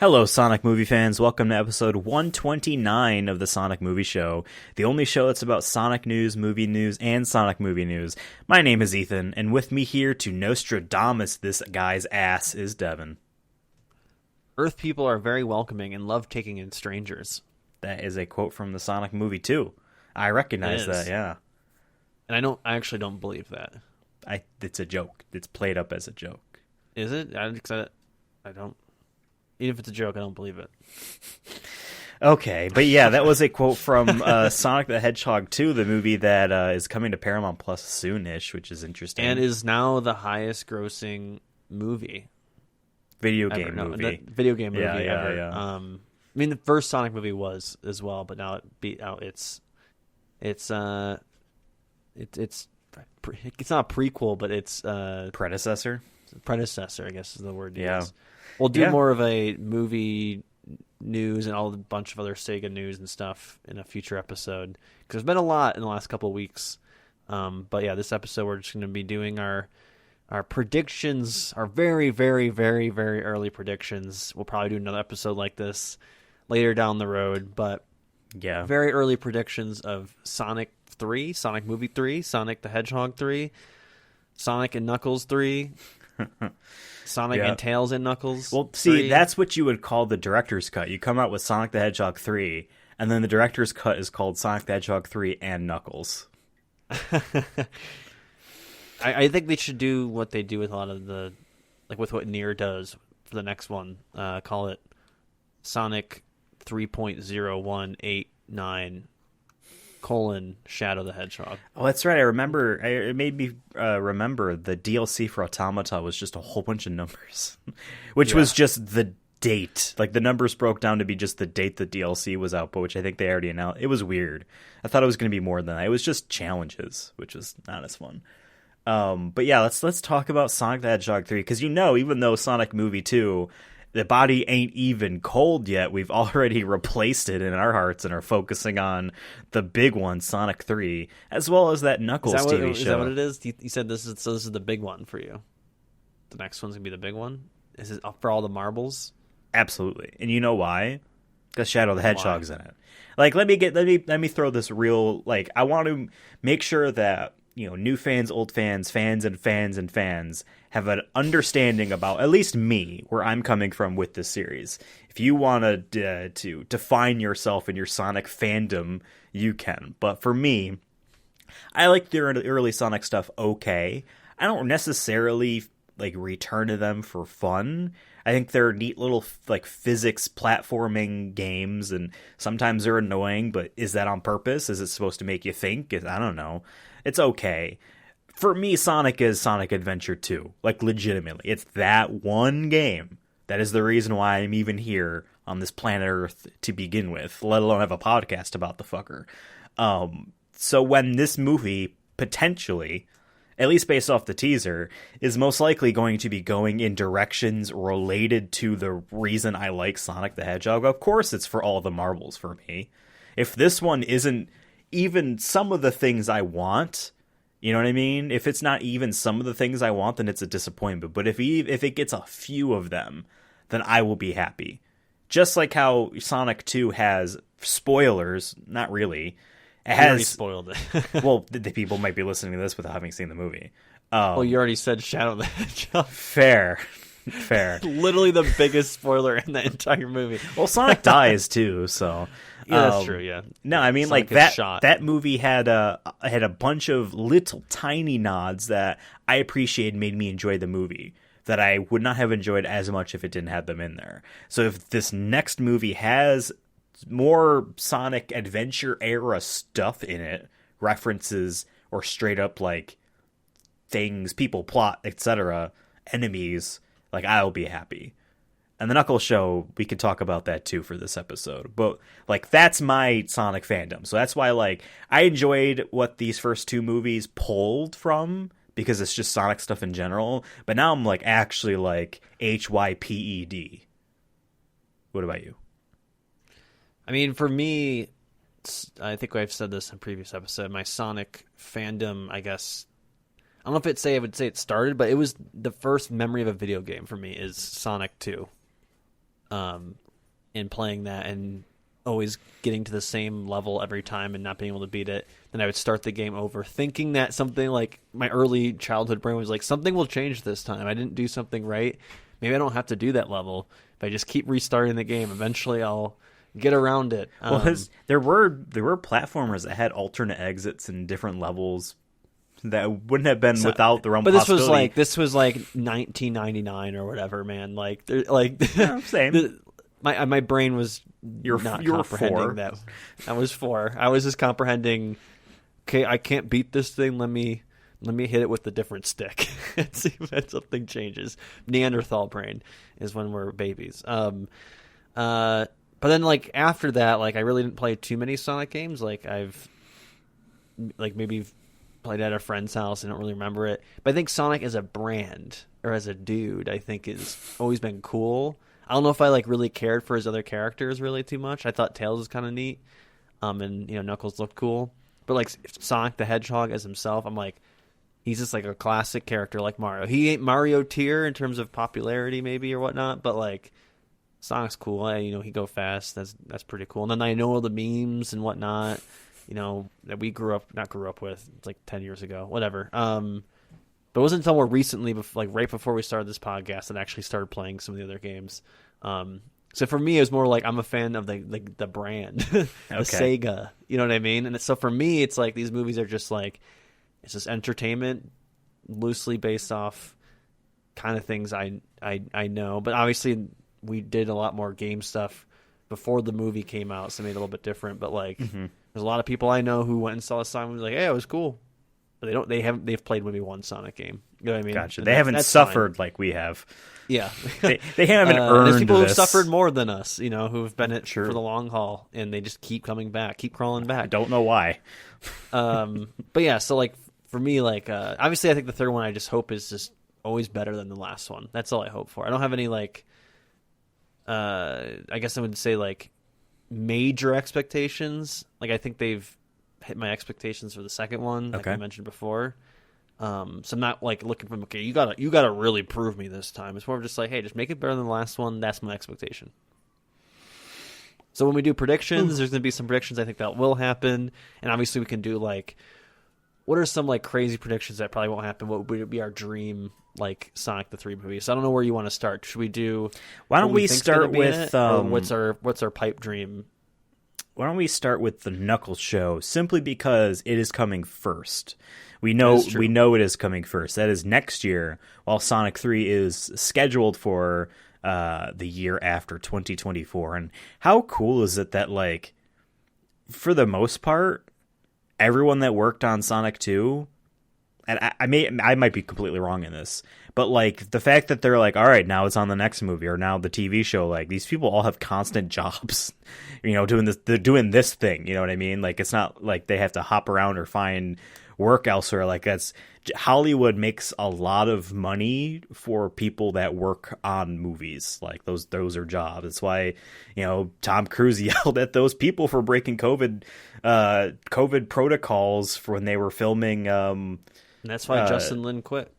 Hello, Sonic movie fans. Welcome to episode 129 of the Sonic Movie Show, the only show that's about Sonic news, and Sonic movie news. My name is Ethan, and with me here to Nostradamus this guy's ass is Devin. Earth people are very welcoming and love taking in strangers. That is a quote from the Sonic movie, too. I recognize that, yeah. And I actually don't believe that. It's a joke. It's played up as a joke. Is it? I don't. Even if it's a joke, I don't believe it. Okay, but yeah, that was a quote from Sonic the Hedgehog 2, the movie that is coming to Paramount Plus soonish, which is interesting. And is now the highest grossing movie. Video game movie ever. Yeah. I mean, the first Sonic movie was as well, but now it beat out it's not a prequel, but it's predecessor, I guess is the word. Yeah. Use. We'll do more of a movie news and a bunch of other Sega news and stuff in a future episode, because there's been a lot in the last couple of weeks. But yeah, this episode we're just going to be doing our predictions, our very, very, very, very early predictions. We'll probably do another episode like this later down the road, but yeah, very early predictions of Sonic 3, Sonic Movie 3, Sonic the Hedgehog 3, Sonic and Knuckles 3, Sonic and Tails and Knuckles. Well, see, that's what you would call the director's cut. You come out with Sonic the Hedgehog 3, and then the director's cut is called Sonic the Hedgehog 3 and Knuckles. I think they should do what they do with a lot of with what Nier does for the next one. Call it Sonic 3.0189 : Shadow the Hedgehog. Oh, that's right. I remember. It made me remember the DLC for Automata was just a whole bunch of numbers, which was just the date. Like, the numbers broke down to be just the date the DLC was out, but which I think they already announced. It was weird. I thought it was going to be more than that. It was just challenges, which was not as fun. But yeah, let's talk about Sonic the Hedgehog 3, because even though Sonic Movie 2, the body ain't even cold yet, we've already replaced it in our hearts and are focusing on the big one, Sonic 3, as well as that Knuckles TV show. Is that what it is? You said this is the big one for you. The next one's gonna be the big one. Is it up for all the marbles? Absolutely, and you know why? Because Shadow the Hedgehog's in it. Like, let me throw this real. Like, I want to make sure that new fans, old fans, fans have an understanding about, at least me, where I'm coming from with this series. If you want to define yourself in your Sonic fandom, you can. But for me, I like the early Sonic stuff okay. I don't necessarily return to them for fun. I think they're neat little physics platforming games, and sometimes they're annoying, but is that on purpose? Is it supposed to make you think? I don't know. It's okay. For me, Sonic is Sonic Adventure 2. Legitimately. It's that one game that is the reason why I'm even here on this planet Earth to begin with, let alone have a podcast about the fucker. So when this movie, potentially, at least based off the teaser, is most likely going to be going in directions related to the reason I like Sonic the Hedgehog, of course it's for all the marbles for me. If this one isn't even some of the things I want, you know what I mean? If it's not even some of the things I want, then it's a disappointment. But if it gets a few of them, then I will be happy. Just like how Sonic 2 has spoilers, not really. It has already spoiled it. Well, the people might be listening to this without having seen the movie. Well, you already said Shadow the Hedgehog. Fair. Literally the biggest spoiler in the entire movie. Well, Sonic dies too, so yeah, that's true. Yeah. No, I mean, Sonic that movie had a bunch of little tiny nods that I appreciated, made me enjoy the movie, that I would not have enjoyed as much if it didn't have them in there. So if this next movie has more Sonic Adventure era stuff in it, references or straight up things, people, plot, etc., enemies, I'll be happy. And the Knuckles show, we could talk about that too for this episode. But that's my Sonic fandom. So that's why I enjoyed what these first two movies pulled from, because it's just Sonic stuff in general. But now I'm actually HYPED. What about you? I mean, for me, I think I've said this in a previous episode, my Sonic fandom, I guess, I don't know if I would say it started, but it was the first memory of a video game for me is Sonic 2. in playing that and always getting to the same level every time and not being able to beat it, then I would start the game over thinking that something like my early childhood brain was like, something will change this time. I didn't do something right. Maybe I don't have to do that level. If I just keep restarting the game, eventually I'll get around it. Well, there were platformers that had alternate exits and different levels that wouldn't have been without the realm possibility. But this was like 1999 or whatever, man. Like, Yeah, same. My brain was You were comprehending 4. that. I was 4. I was just comprehending. Okay, I can't beat this thing. Let me hit it with a different stick and see if something changes. Neanderthal brain is when we're babies. But then like after that, like I really didn't play too many Sonic games. Like I've like maybe played at a friend's house. I don't really remember it. But I think Sonic as a brand or as a dude, I think has always been cool. I don't know if I like really cared for his other characters really too much. I thought Tails was kind of neat, and Knuckles looked cool. But like Sonic the Hedgehog as himself, I'm like, he's just like a classic character like Mario. He ain't Mario tier in terms of popularity maybe or whatnot, but like Sonic's cool. He go fast. That's pretty cool. And then I know all the memes and whatnot, that we not grew up with. It's like 10 years ago, whatever. But it wasn't until more recently, like right before we started this podcast, that I actually started playing some of the other games. So for me, it was more like I'm a fan of the brand, the Sega. You know what I mean? And so for me, it's like these movies are just like, it's just entertainment, loosely based off kind of things I know. But obviously, we did a lot more game stuff before the movie came out, so it made it a little bit different. But like, there's a lot of people I know who went and saw a Sonic movie, like, hey, it was cool. But they've played maybe one Sonic game. You know what I mean? Gotcha. And they haven't suffered fine. Like we have. Yeah. they haven't earned there's people this. who've suffered more than us, who've been it Sure. for the long haul, and they just keep coming back, keep crawling back. I don't know why. But yeah, so like for me, like obviously I think the third one I just hope is just always better than the last one. That's all I hope for. I don't have any like I guess I would say like major expectations. Like I think they've hit my expectations for the second one, like I mentioned before. So I'm not like looking for you gotta really prove me this time. It's more of just like, hey, just make it better than the last one. That's my expectation. So when we do predictions, there's gonna be some predictions I think that will happen, and obviously we can do like, what are some like crazy predictions that probably won't happen? What would be our dream like Sonic the 3 movie? So I don't know where you want to start. Should we do? Why don't we start with what's our pipe dream? Why don't we start with the Knuckles show? Simply because it is coming first. We know it is coming first. That is next year, while Sonic 3 is scheduled for the year after 2024. And how cool is it that, like, for the most part, everyone that worked on Sonic 2, and I might be completely wrong in this, but like the fact that they're like, all right, now it's on the next movie or now the TV show, like these people all have constant jobs, doing this. They're doing this thing. You know what I mean? Like it's not like they have to hop around or find work elsewhere. Like Hollywood makes a lot of money for people that work on movies. Like those are jobs. That's why, Tom Cruise yelled at those people for breaking COVID protocols for when they were filming. And that's why Justin Lin quit.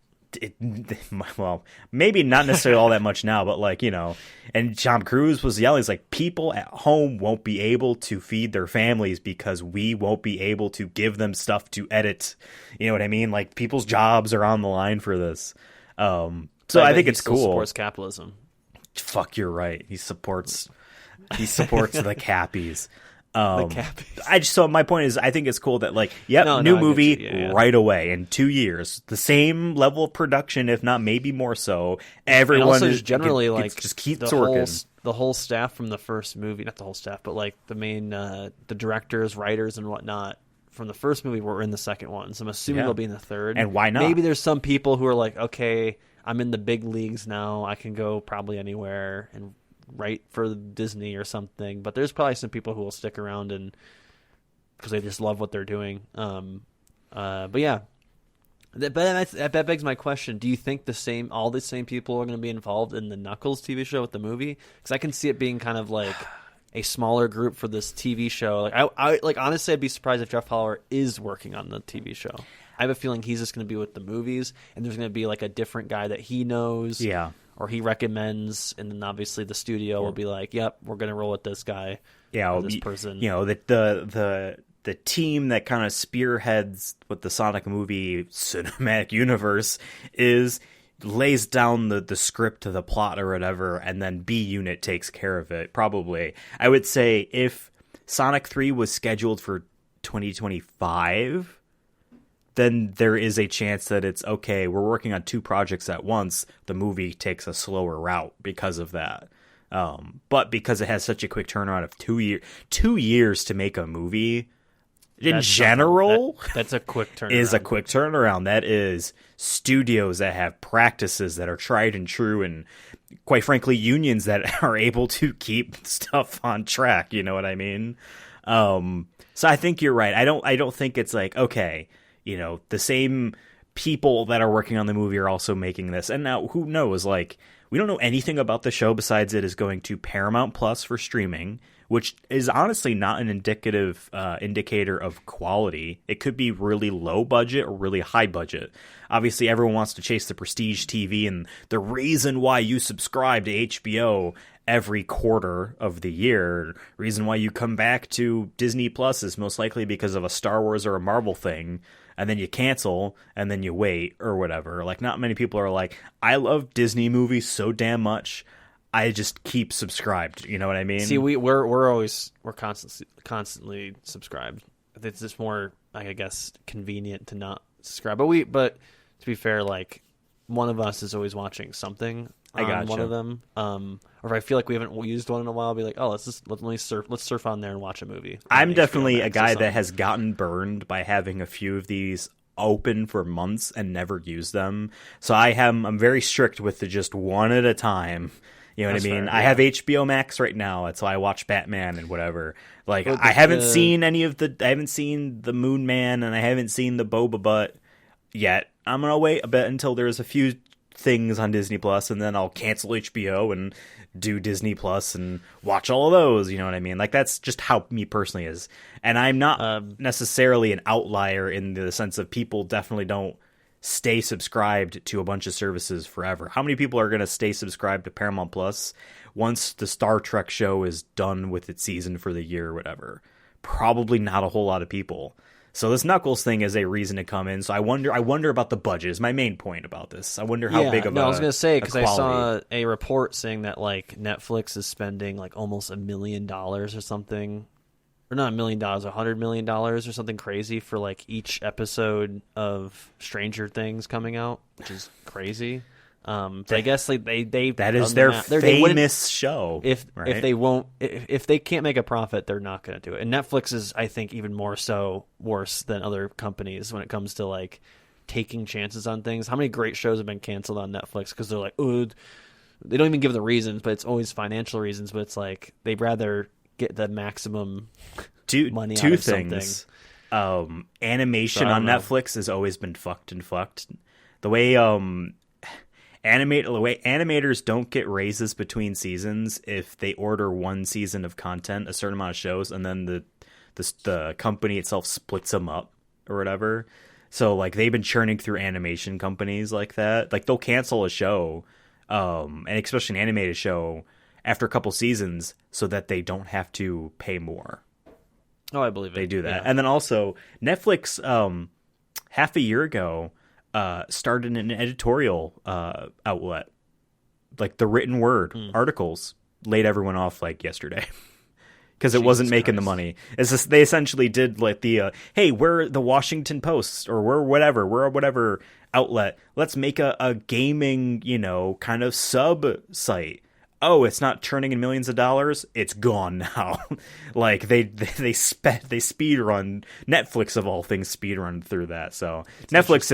Well, maybe not necessarily all that much now, but like, and Tom Cruise was yelling, he's like, people at home won't be able to feed their families because we won't be able to give them stuff to edit. You know what I mean? Like people's jobs are on the line for this. So I think it's cool. Supports capitalism. Fuck, you're right. He supports the cappies. The my point is, I think it's cool that new movie right away in 2 years, the same level of production, if not maybe more so. Everyone is generally just keeps working. The whole staff from the first movie, not the whole staff, but like the main the directors, writers, and whatnot from the first movie were in the second one. So I'm assuming they'll be in the third. And why not? Maybe there's some people who are like, okay, I'm in the big leagues now. I can go probably anywhere and write for Disney or something, but there's probably some people who will stick around and because they just love what they're doing. But yeah, that begs my question: do you think all the same people are going to be involved in the Knuckles TV show with the movie? Because I can see it being kind of like a smaller group for this TV show. Like I honestly, I'd be surprised if Jeff Fowler is working on the TV show. I have a feeling he's just going to be with the movies, and there's going to be like a different guy that he knows. Yeah. or he recommends, and then obviously the studio will be like, "Yep, we're gonna roll with this guy, this person." The team that kind of spearheads what the Sonic movie cinematic universe is lays down the script to the plot or whatever, and then B Unit takes care of it. Probably, I would say if Sonic 3 was scheduled for 2025, then there is a chance that it's okay. We're working on 2 projects at once. The movie takes a slower route because of that. But because it has such a quick turnaround of 2 years to make a movie, in general, that's a quick turnaround. Is a quick turnaround. That is studios that have practices that are tried and true, and quite frankly, unions that are able to keep stuff on track. You know what I mean? So I think you're right. I don't think it's like, okay, the same people that are working on the movie are also making this. And now who knows? Like, we don't know anything about the show besides it is going to Paramount Plus for streaming, which is honestly not an indicator of quality. It could be really low budget or really high budget. Obviously, everyone wants to chase the prestige TV, and the reason why you subscribe to HBO every quarter of the year, reason why you come back to Disney Plus is most likely because of a Star Wars or a Marvel thing, and then you cancel, and then you wait, or whatever. Like, not many people are like, I love Disney movies so damn much, I just keep subscribed. You know what I mean? See, we're constantly subscribed. It's just more, I guess, convenient to not subscribe. But to be fair, like, one of us is always watching something on one of them. Or if I feel like we haven't used one in a while, I'll be like, oh, let's surf on there and watch a movie. I'm definitely a guy that has gotten burned by having a few of these open for months and never use them. So I'm very strict with the just one at a time. You know what I mean? Fair, yeah. I have HBO Max right now. That's why I watch Batman and whatever. Like, I haven't seen I haven't seen the Moon Man, and I haven't seen the Boba Butt yet. I'm gonna wait a bit until there's a few things on Disney Plus, and then I'll cancel HBO and do Disney Plus and watch all of those. You know what I mean? Like, that's just how me personally is. And I'm not necessarily an outlier in the sense of people definitely don't stay subscribed to a bunch of services forever. How many people are going to stay subscribed to Paramount Plus once the Star Trek show is done with its season for the year or whatever? Probably not a whole lot of people. So this Knuckles thing is a reason to come in. So I wonder about the budget is my main point about this. I wonder how big of I was going to say, because I saw a report saying that like Netflix is spending like almost $1 million or something. Or not $1 million, $100 million or something crazy for like each episode of Stranger Things coming out, which is crazy. But I guess like they that is their famous show. If they can't make a profit, they're not going to do it. And Netflix is, I think, even more so worse than other companies when it comes to like taking chances on things. How many great shows have been canceled on Netflix because they're like, oh, they don't even give the reasons, but it's always financial reasons. But it's like they'd rather get the maximum money out of things. Animation on Netflix has always been fucked. The way animators don't get raises between seasons if they order one season of content, a certain amount of shows, and then the company itself splits them up or whatever. So like they've been churning through animation companies like that. Like they'll cancel a show, and especially an animated show, after a couple seasons so that they don't have to pay more. Oh, I believe it. They do that. Yeah. And then also Netflix, half a year ago, started an editorial outlet. Like the written word articles laid everyone off like yesterday. Because it wasn't making the money. It's just, they essentially did like the, hey, we're the Washington Post or we're whatever outlet. Let's make a gaming, kind of sub site. Oh, it's not turning in millions of dollars. It's gone now. Like they speed run. Netflix of all things speed run through that. So it's Netflix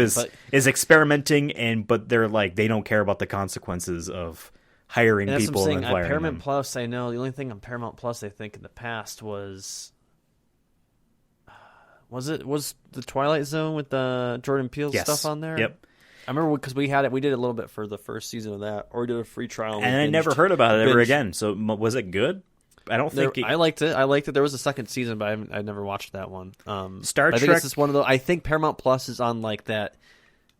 is experimenting, but they're like they don't care about the consequences of hiring people and firing Paramount them. Plus, I know the only thing on Paramount Plus I think in the past was the Twilight Zone with the Jordan Peele stuff on there. Yep. I remember because we did it a little bit for the first season of that, or we did a free trial. And I never heard about it ever again. So was it good? I don't think I liked it. There was a second season, but I never watched that one. Star Trek. I think it's just one of those. I think Paramount Plus is on like that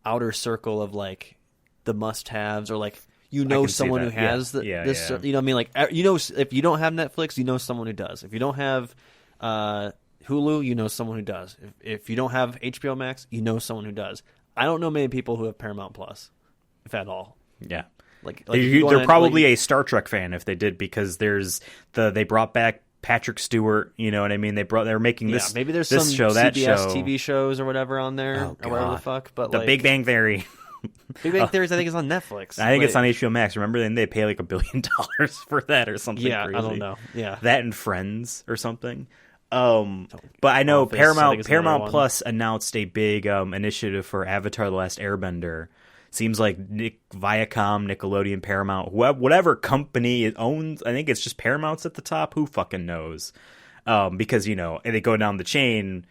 outer circle of like the must-haves, or like you I know can see someone who that. has Yeah. this. Yeah. You know what I mean? Like you know, if you don't have Netflix, you know someone who does. If you don't have Hulu, you know someone who does. If you don't have HBO Max, you know someone who does. I don't know many people who have Paramount Plus, if at all. Yeah. Like They're probably a Star Trek fan if they did, because they brought back Patrick Stewart. You know what I mean? They're making this. Maybe there's this some show, that CBS show, TV shows or whatever on there, Oh, or whatever the God. fuck. But the like, Big Bang Theory. Big Bang Theory, I think is on Netflix. I think it's on HBO Max. Remember, then they pay like $1 billion for that or something. Yeah, crazy. I don't know. Yeah, that and Friends or something. But I know Office, I think is another Paramount one. Plus announced a big initiative for Avatar: The Last Airbender. Seems like Viacom, Nickelodeon, Paramount, whatever company it owns, I think it's just Paramount's at the top. Who fucking knows? Because, you know, they go down the chain.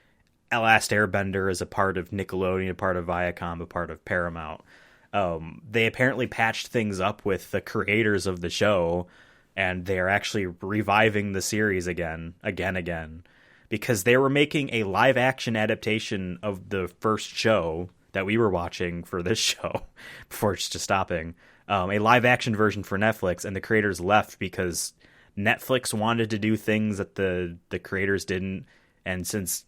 Last Airbender is a part of Nickelodeon, a part of Viacom, a part of Paramount. They apparently patched things up with the creators of the show, and they're actually reviving the series again, because they were making a live action adaptation of the first show that we were watching for this show before just stopping, a live action version for Netflix, and the creators left because Netflix wanted to do things that the creators didn't. And since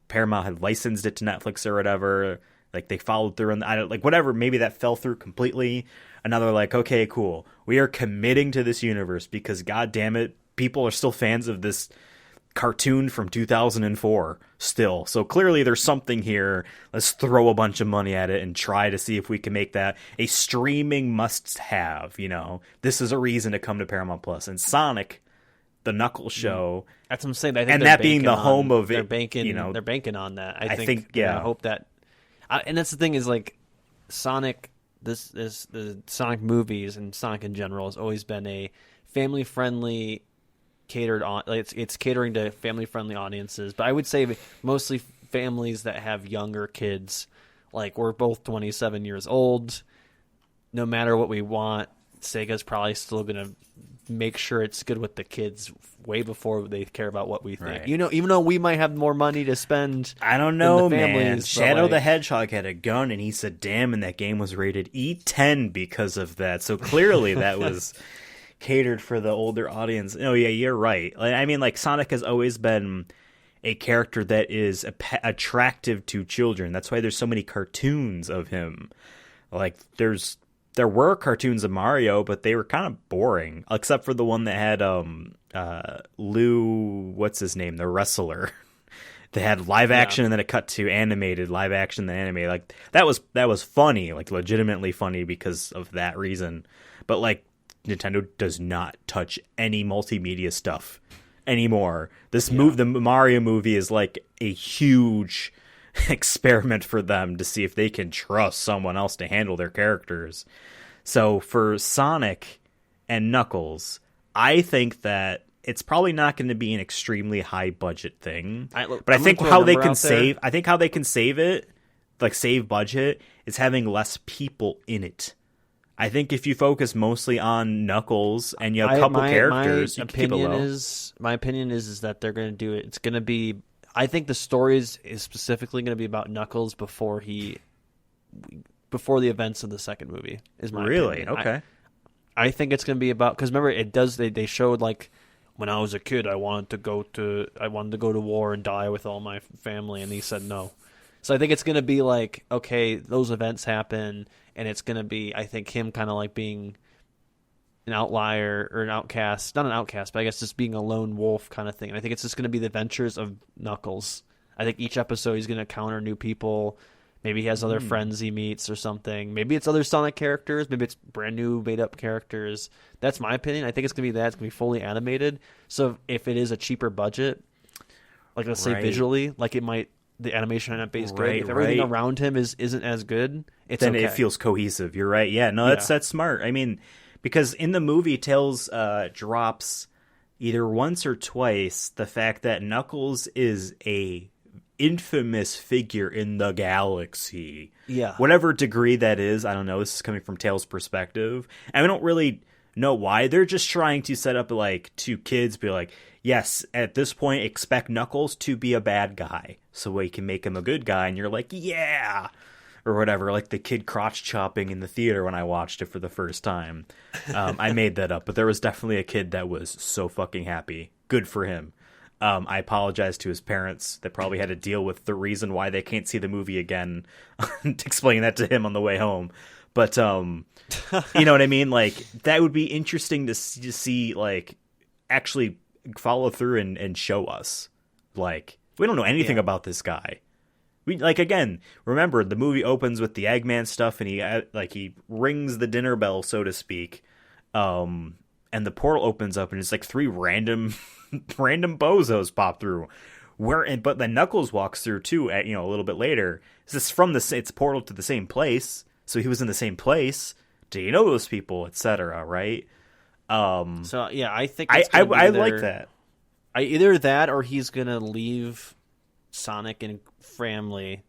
Paramount had licensed it to Netflix or whatever, like they followed through on whatever, maybe that fell through completely. Another like, okay, cool. We are committing to this universe because, god damn it, people are still fans of this cartoon from 2004 still. So clearly there's something here. Let's throw a bunch of money at it and try to see if we can make that a streaming must-have, you know. This is a reason to come to Paramount Plus. And Sonic, the Knuckles show, that's what I'm saying. I think and that being the home of they're it, banking, you know, they're banking on that. I think yeah. I hope that, and that's the thing is like Sonic. The Sonic movies and Sonic in general has always been a family friendly, catered on. Like it's catering to family friendly audiences, but I would say mostly families that have younger kids. Like we're both 27 years old. No matter what we want, Sega's probably still gonna make sure it's good with the kids way before they care about what we think. Right. You know, even though we might have more money to spend. I don't know, than the man. families, Shadow like, the Hedgehog had a gun, and he said, "Damn!" and that game was rated E10 because of that. So clearly, that was catered for the older audience. Oh yeah, you're right. I mean, like Sonic has always been a character that is attractive to children. That's why there's so many cartoons of him. Like there were cartoons of Mario, but they were kind of boring, except for the one that had Lou, what's his name, the wrestler. They had live action and then it cut to animated, live action then animated. Like that was funny, like legitimately funny because of that reason. But like Nintendo does not touch any multimedia stuff anymore. The Mario movie is like a huge experiment for them to see if they can trust someone else to handle their characters. So for Sonic and Knuckles, I think that it's probably not going to be an extremely high budget thing. But I think how they can save it, like save budget, is having less people in it. I think if you focus mostly on Knuckles and you have a couple characters, you can keep it low. My opinion is that they're going to do it. It's going to be. I think the story is specifically going to be about Knuckles before the events of the second movie. Is my really opinion. okay? I think it's going to be about, because remember it does. They showed like when I was a kid, I wanted to go to war and die with all my family, and he said no. So I think it's going to be like, okay, those events happen, and it's going to be, I think, him kind of like being an outlier or an outcast. Not an outcast, but I guess just being a lone wolf kind of thing. And I think it's just going to be the adventures of Knuckles. I think each episode he's going to encounter new people. Maybe he has other friends he meets or something. Maybe it's other Sonic characters. Maybe it's brand new made-up characters. That's my opinion. I think it's going to be that. It's going to be fully animated. So if it is a cheaper budget, like let's say visually, like it might, the animation might be as good. If everything around him isn't as good, then it feels cohesive. You're right. Yeah, no, that's smart. I mean, because in the movie, Tails drops either once or twice the fact that Knuckles is a infamous figure in the galaxy. Yeah. Whatever degree that is, I don't know. This is coming from Tails' perspective. And we don't really know why. They're just trying to set up, like, to kids, be like, yes, at this point, expect Knuckles to be a bad guy. So we can make him a good guy. And you're like, yeah. or whatever, like the kid crotch chopping in the theater when I watched it for the first time. I made that up, but there was definitely a kid that was so fucking happy. Good for him. I apologize to his parents that probably had to deal with the reason why they can't see the movie again, explaining that to him on the way home. But, you know what I mean? Like, that would be interesting to see like, actually follow through and show us. Like, we don't know anything about this guy. We, like, again, remember, the movie opens with the Eggman stuff, and he rings the dinner bell, so to speak, and the portal opens up, and it's like 3 random bozos pop through. But then Knuckles walks through too. A little bit later. It's portal to the same place, so he was in the same place. Do you know those people, etc.? Right. So yeah, I think I like that. Either that, or he's gonna leave Sonic and family,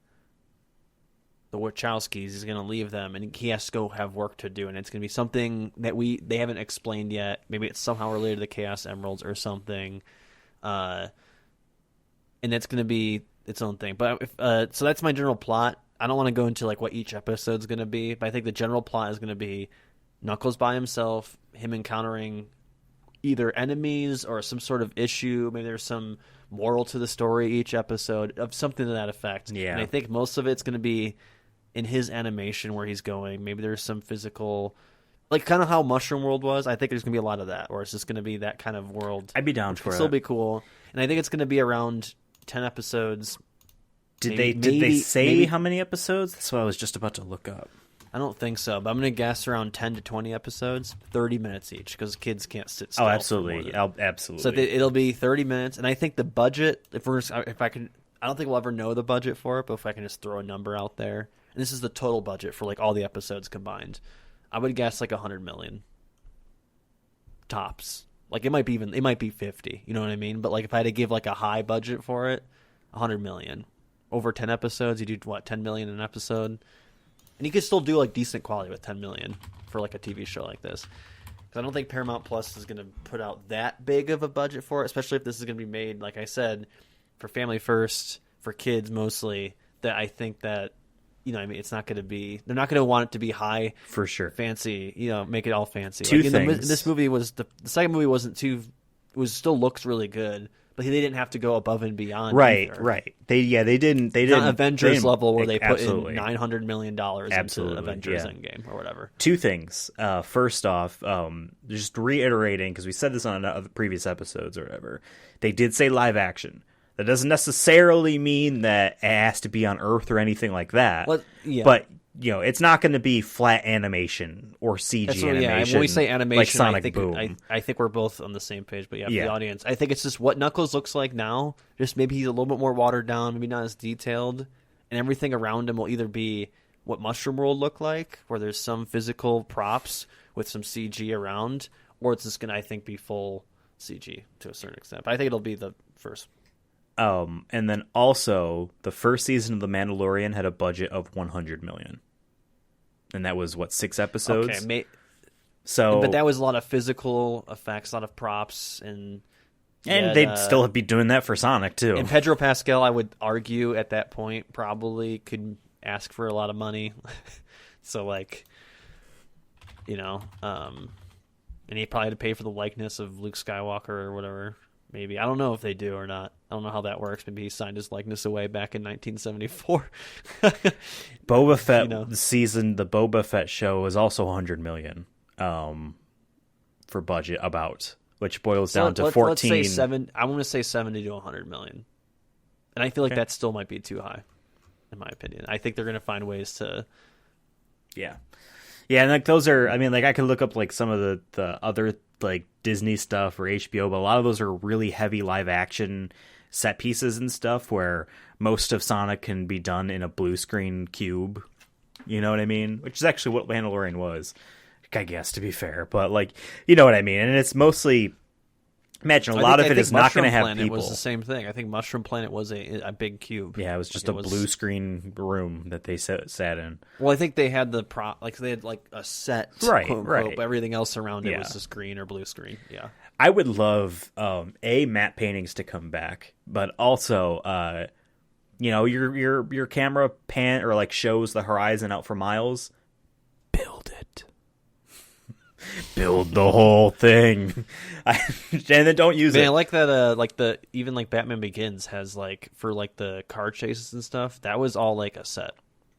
the Wachowskis. He's gonna leave them, and he has to go have work to do, and it's gonna be something that they haven't explained yet. Maybe it's somehow related to the Chaos Emeralds or something, and it's gonna be its own thing. But so that's my general plot. I don't want to go into like what each episode's gonna be, but I think the general plot is gonna be Knuckles by himself, him encountering either enemies or some sort of issue. Maybe there's some moral to the story each episode of something to that effect. Yeah. And I think most of it's going to be in his animation where he's going. Maybe there's some physical, like kind of how Mushroom World was. I think there's going to be a lot of that, or it's just going to be that kind of world. I'd be down which for it. Still be cool. And I think it's going to be around 10 episodes. Did they say how many episodes? That's what I was just about to look up. I don't think so, but I'm going to guess around 10 to 20 episodes, 30 minutes each, because kids can't sit still. Oh, absolutely. Absolutely. So it'll be 30 minutes, and I think the budget, I don't think we'll ever know the budget for it, but if I can just throw a number out there, and this is the total budget for like all the episodes combined, I would guess like 100 million. Tops. Like it might be 50, you know what I mean? But like if I had to give like a high budget for it, 100 million. Over 10 episodes, you do what, 10 million an episode? And you could still do like decent quality with 10 million for like a TV show like this. Because I don't think Paramount Plus is going to put out that big of a budget for it, especially if this is going to be made, like I said, for family first, for kids mostly. That I think that, it's not going to be, they're not going to want it to be high, for sure, fancy, make it all fancy. Two things. This movie the second movie wasn't still looks really good. But they didn't have to go above and beyond. Right, either. right. They didn't. Not Avengers level where they put absolutely. in $900 million into Avengers Endgame or whatever. 2 things. First off, just reiterating, because we said this on other previous episodes or whatever, they did say live action. That doesn't necessarily mean that it has to be on Earth or anything like that. Well, yeah. But it's not going to be flat animation or CG animation. Yeah, when we say animation, like Sonic Boom. I think we're both on the same page. But for the Yeah. audience, I think it's just what Knuckles looks like now. Just maybe he's a little bit more watered down, maybe not as detailed, and everything around him will either be what Mushroom World looked like, where there's some physical props with some CG around, or it's just going to, I think, be full CG to a certain extent. But I think it'll be the first. And then also, the first season of The Mandalorian had a budget of $100 million. And that was, 6 episodes? Okay, so, but that was a lot of physical effects, a lot of props, and they'd still be doing that for Sonic, too. And Pedro Pascal, I would argue, at that point, probably could ask for a lot of money. So, and he probably had to pay for the likeness of Luke Skywalker or whatever. Maybe. I don't know if they do or not. I don't know how that works. Maybe he signed his likeness away back in 1974. Boba Fett season, the Boba Fett show was also $100 million for budget, which boils down to 14. Let's say I want to say 70 to 100 million. And I feel like that still might be too high, in my opinion. I think they're going to find ways to. Yeah. Yeah, and those are, I could look up some of the other Disney stuff or HBO, but a lot of those are really heavy live action set pieces and stuff where most of Sonic can be done in a blue screen cube. You know what I mean? Which is actually what Mandalorian was, I guess, to be fair. But you know what I mean? And it's mostly, imagine a lot of it is not going to have people. It was the same thing. I think Mushroom Planet was a big cube. Yeah, it was just a blue screen room that they sat in. Well, I think they had the they had a set, right, quote, right. But everything else around it was just green or blue screen. Yeah, I would love matte paintings to come back, but also your camera pan or like shows the horizon out for miles. Build it. Build the whole thing. And then don't use it. I like that like even like Batman Begins has like for like the car chases and stuff, that was all like a set.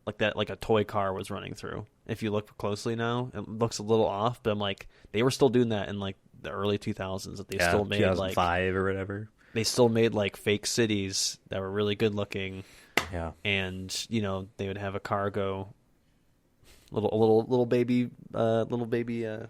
Like that, like a toy car was running through. If you look closely now, it looks a little off, but I'm like, they were still doing that in like the early 2000s. That they still made 2005 or whatever. They still made like fake cities that were really good looking. Yeah, and they would have a car go, little baby Batmobile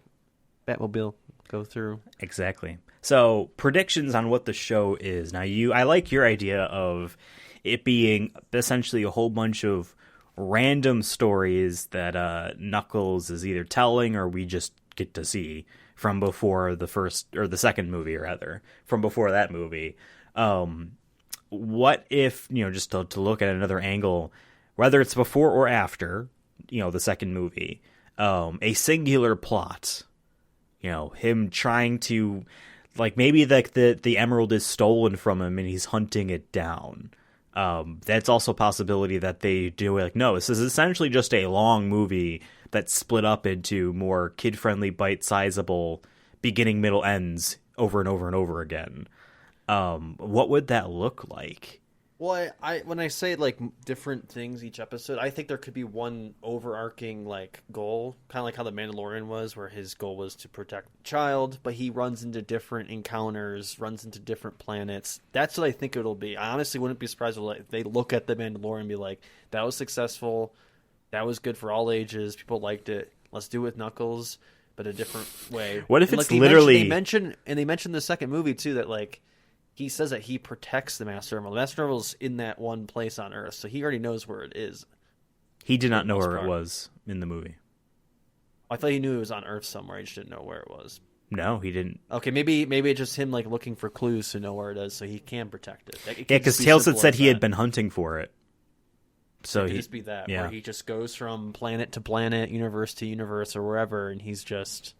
go through. Exactly. So predictions on what the show is. Now, I like your idea of it being essentially a whole bunch of random stories that Knuckles is either telling or we just get to see from before the first or the second movie, or rather from before that movie. What if, just to look at another angle, whether it's before or after, the second movie, a singular plot, him trying to, like, maybe like the emerald is stolen from him and he's hunting it down. That's also a possibility that they do like, no, this is essentially just a long movie that's split up into more kid-friendly, bite-sizable beginning, middle, ends over and over and over again. What would that look like? Well, I when I say like different things each episode, I think there could be one overarching like goal, kind of like how the Mandalorian was, where his goal was to protect the child, but he runs into different encounters, runs into different planets. That's what I think it'll be. I honestly wouldn't be surprised if they look at the Mandalorian and be like, "That was successful, that was good for all ages, people liked it. Let's do it with Knuckles, but a different way." What if and it's like, literally they mentioned the second movie too that like. He says that he protects the Master Emerald. The Master Emerald's in that one place on Earth, so he already knows where it is. He did not know where it was in the movie. I thought he knew it was on Earth somewhere. He just didn't know where it was. No, he didn't. Okay, maybe it's just him like looking for clues to know where it is, so he can protect it. Yeah, because Tails had said he had been hunting for it. So it could just be that, where he just goes from planet to planet, universe to universe, or wherever, and he's just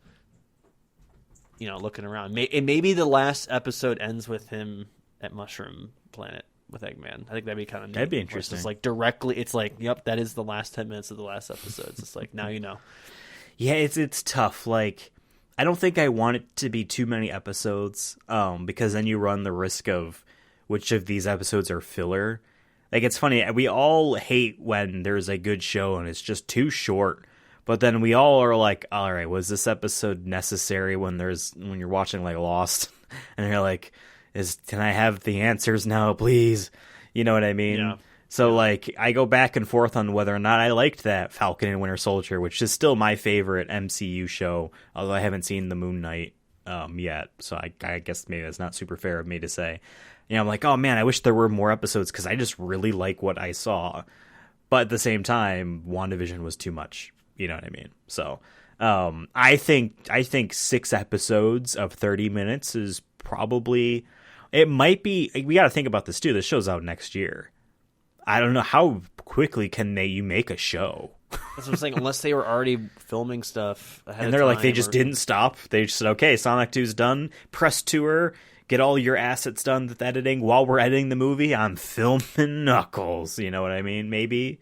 looking around. And maybe the last episode ends with him at Mushroom Planet with Eggman. I think that'd be kind of neat. That'd be interesting. It's like directly, it's like, yep, that is the last 10 minutes of the last episode. It's like, now you know. Yeah, it's tough. Like, I don't think I want it to be too many episodes, because then you run the risk of which of these episodes are filler. Like, it's funny, we all hate when there's a good show and it's just too short. But then we all are like, all right, was this episode necessary when you're watching like Lost and you're like, can I have the answers now, please? You know what I mean? Yeah. So like, I go back and forth on whether or not I liked that Falcon and Winter Soldier, which is still my favorite MCU show, although I haven't seen the Moon Knight yet. So I guess maybe that's not super fair of me to say. I'm like, oh man, I wish there were more episodes because I just really like what I saw. But at the same time, WandaVision was too much. You know what I mean? So I think 6 episodes of 30 minutes is probably, it might be, we got to think about this too. This show's out next year. I don't know how quickly can you make a show. That's what I'm saying. Unless they were already filming stuff ahead and of they're time, like, they just didn't stop. They just said, okay, Sonic 2's done. Press tour. Get all your assets done with editing. While we're editing the movie, I'm filming Knuckles. You know what I mean? Maybe.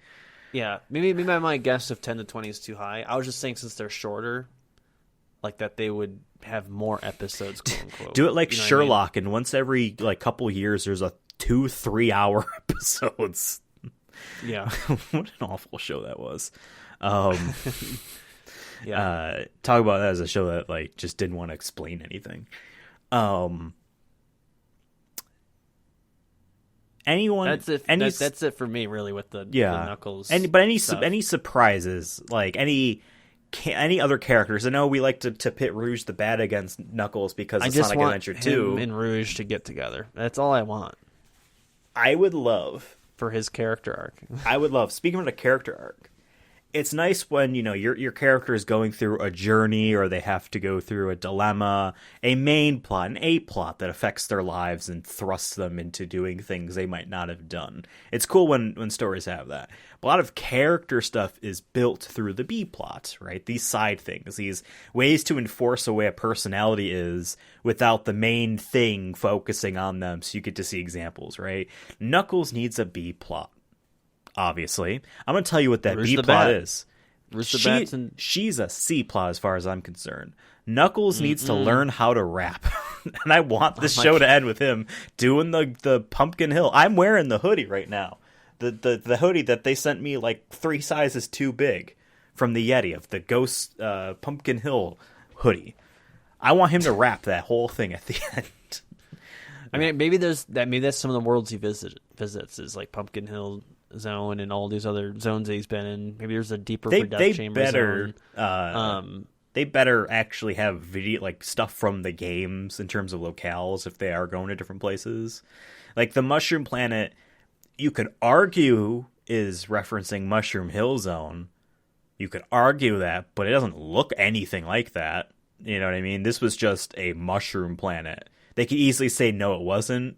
Yeah, maybe my guess of 10 to 20 is too high. I was just saying since they're shorter, like that they would have more episodes, quote unquote. Do it like Sherlock, and once every like couple years, there's a 2-3 hour episodes. Yeah, what an awful show that was. Yeah, talk about that as a show that like just didn't want to explain anything. Anyone? That's it. That's it for me, really, with the Knuckles. But any surprises, like any other characters? I know we like to pit Rouge the Bad against Knuckles because it's Sonic Adventure 2. Him and Rouge to get together. That's all I want. I would love for his character arc. I would love. Speaking of a character arc, it's nice when, your character is going through a journey, or they have to go through a dilemma, a main plot, an A plot that affects their lives and thrusts them into doing things they might not have done. It's cool when stories have that. But a lot of character stuff is built through the B plot, right? These side things, these ways to enforce a way a personality is without the main thing focusing on them, so you get to see examples, right? Knuckles needs a B plot. Obviously, I'm going to tell you what that B plot is. She's a C plot as far as I'm concerned. Knuckles needs to learn how to rap, and I want this show to end with him doing the Pumpkin Hill. I'm wearing the hoodie right now, the hoodie that they sent me like 3 sizes too big from the Yeti, of the Ghost Pumpkin Hill hoodie. I want him to rap that whole thing at the end. I mean, maybe that's some of the worlds he visits is like Pumpkin Hill Zone and all these other zones that he's been in. Maybe there's a deeper Death Chamber zone. They better actually have video, like stuff from the games in terms of locales if they are going to different places. Like the Mushroom Planet, you could argue is referencing Mushroom Hill Zone. You could argue that, but it doesn't look anything like that. You know what I mean? This was just a mushroom planet. They could easily say no, it wasn't.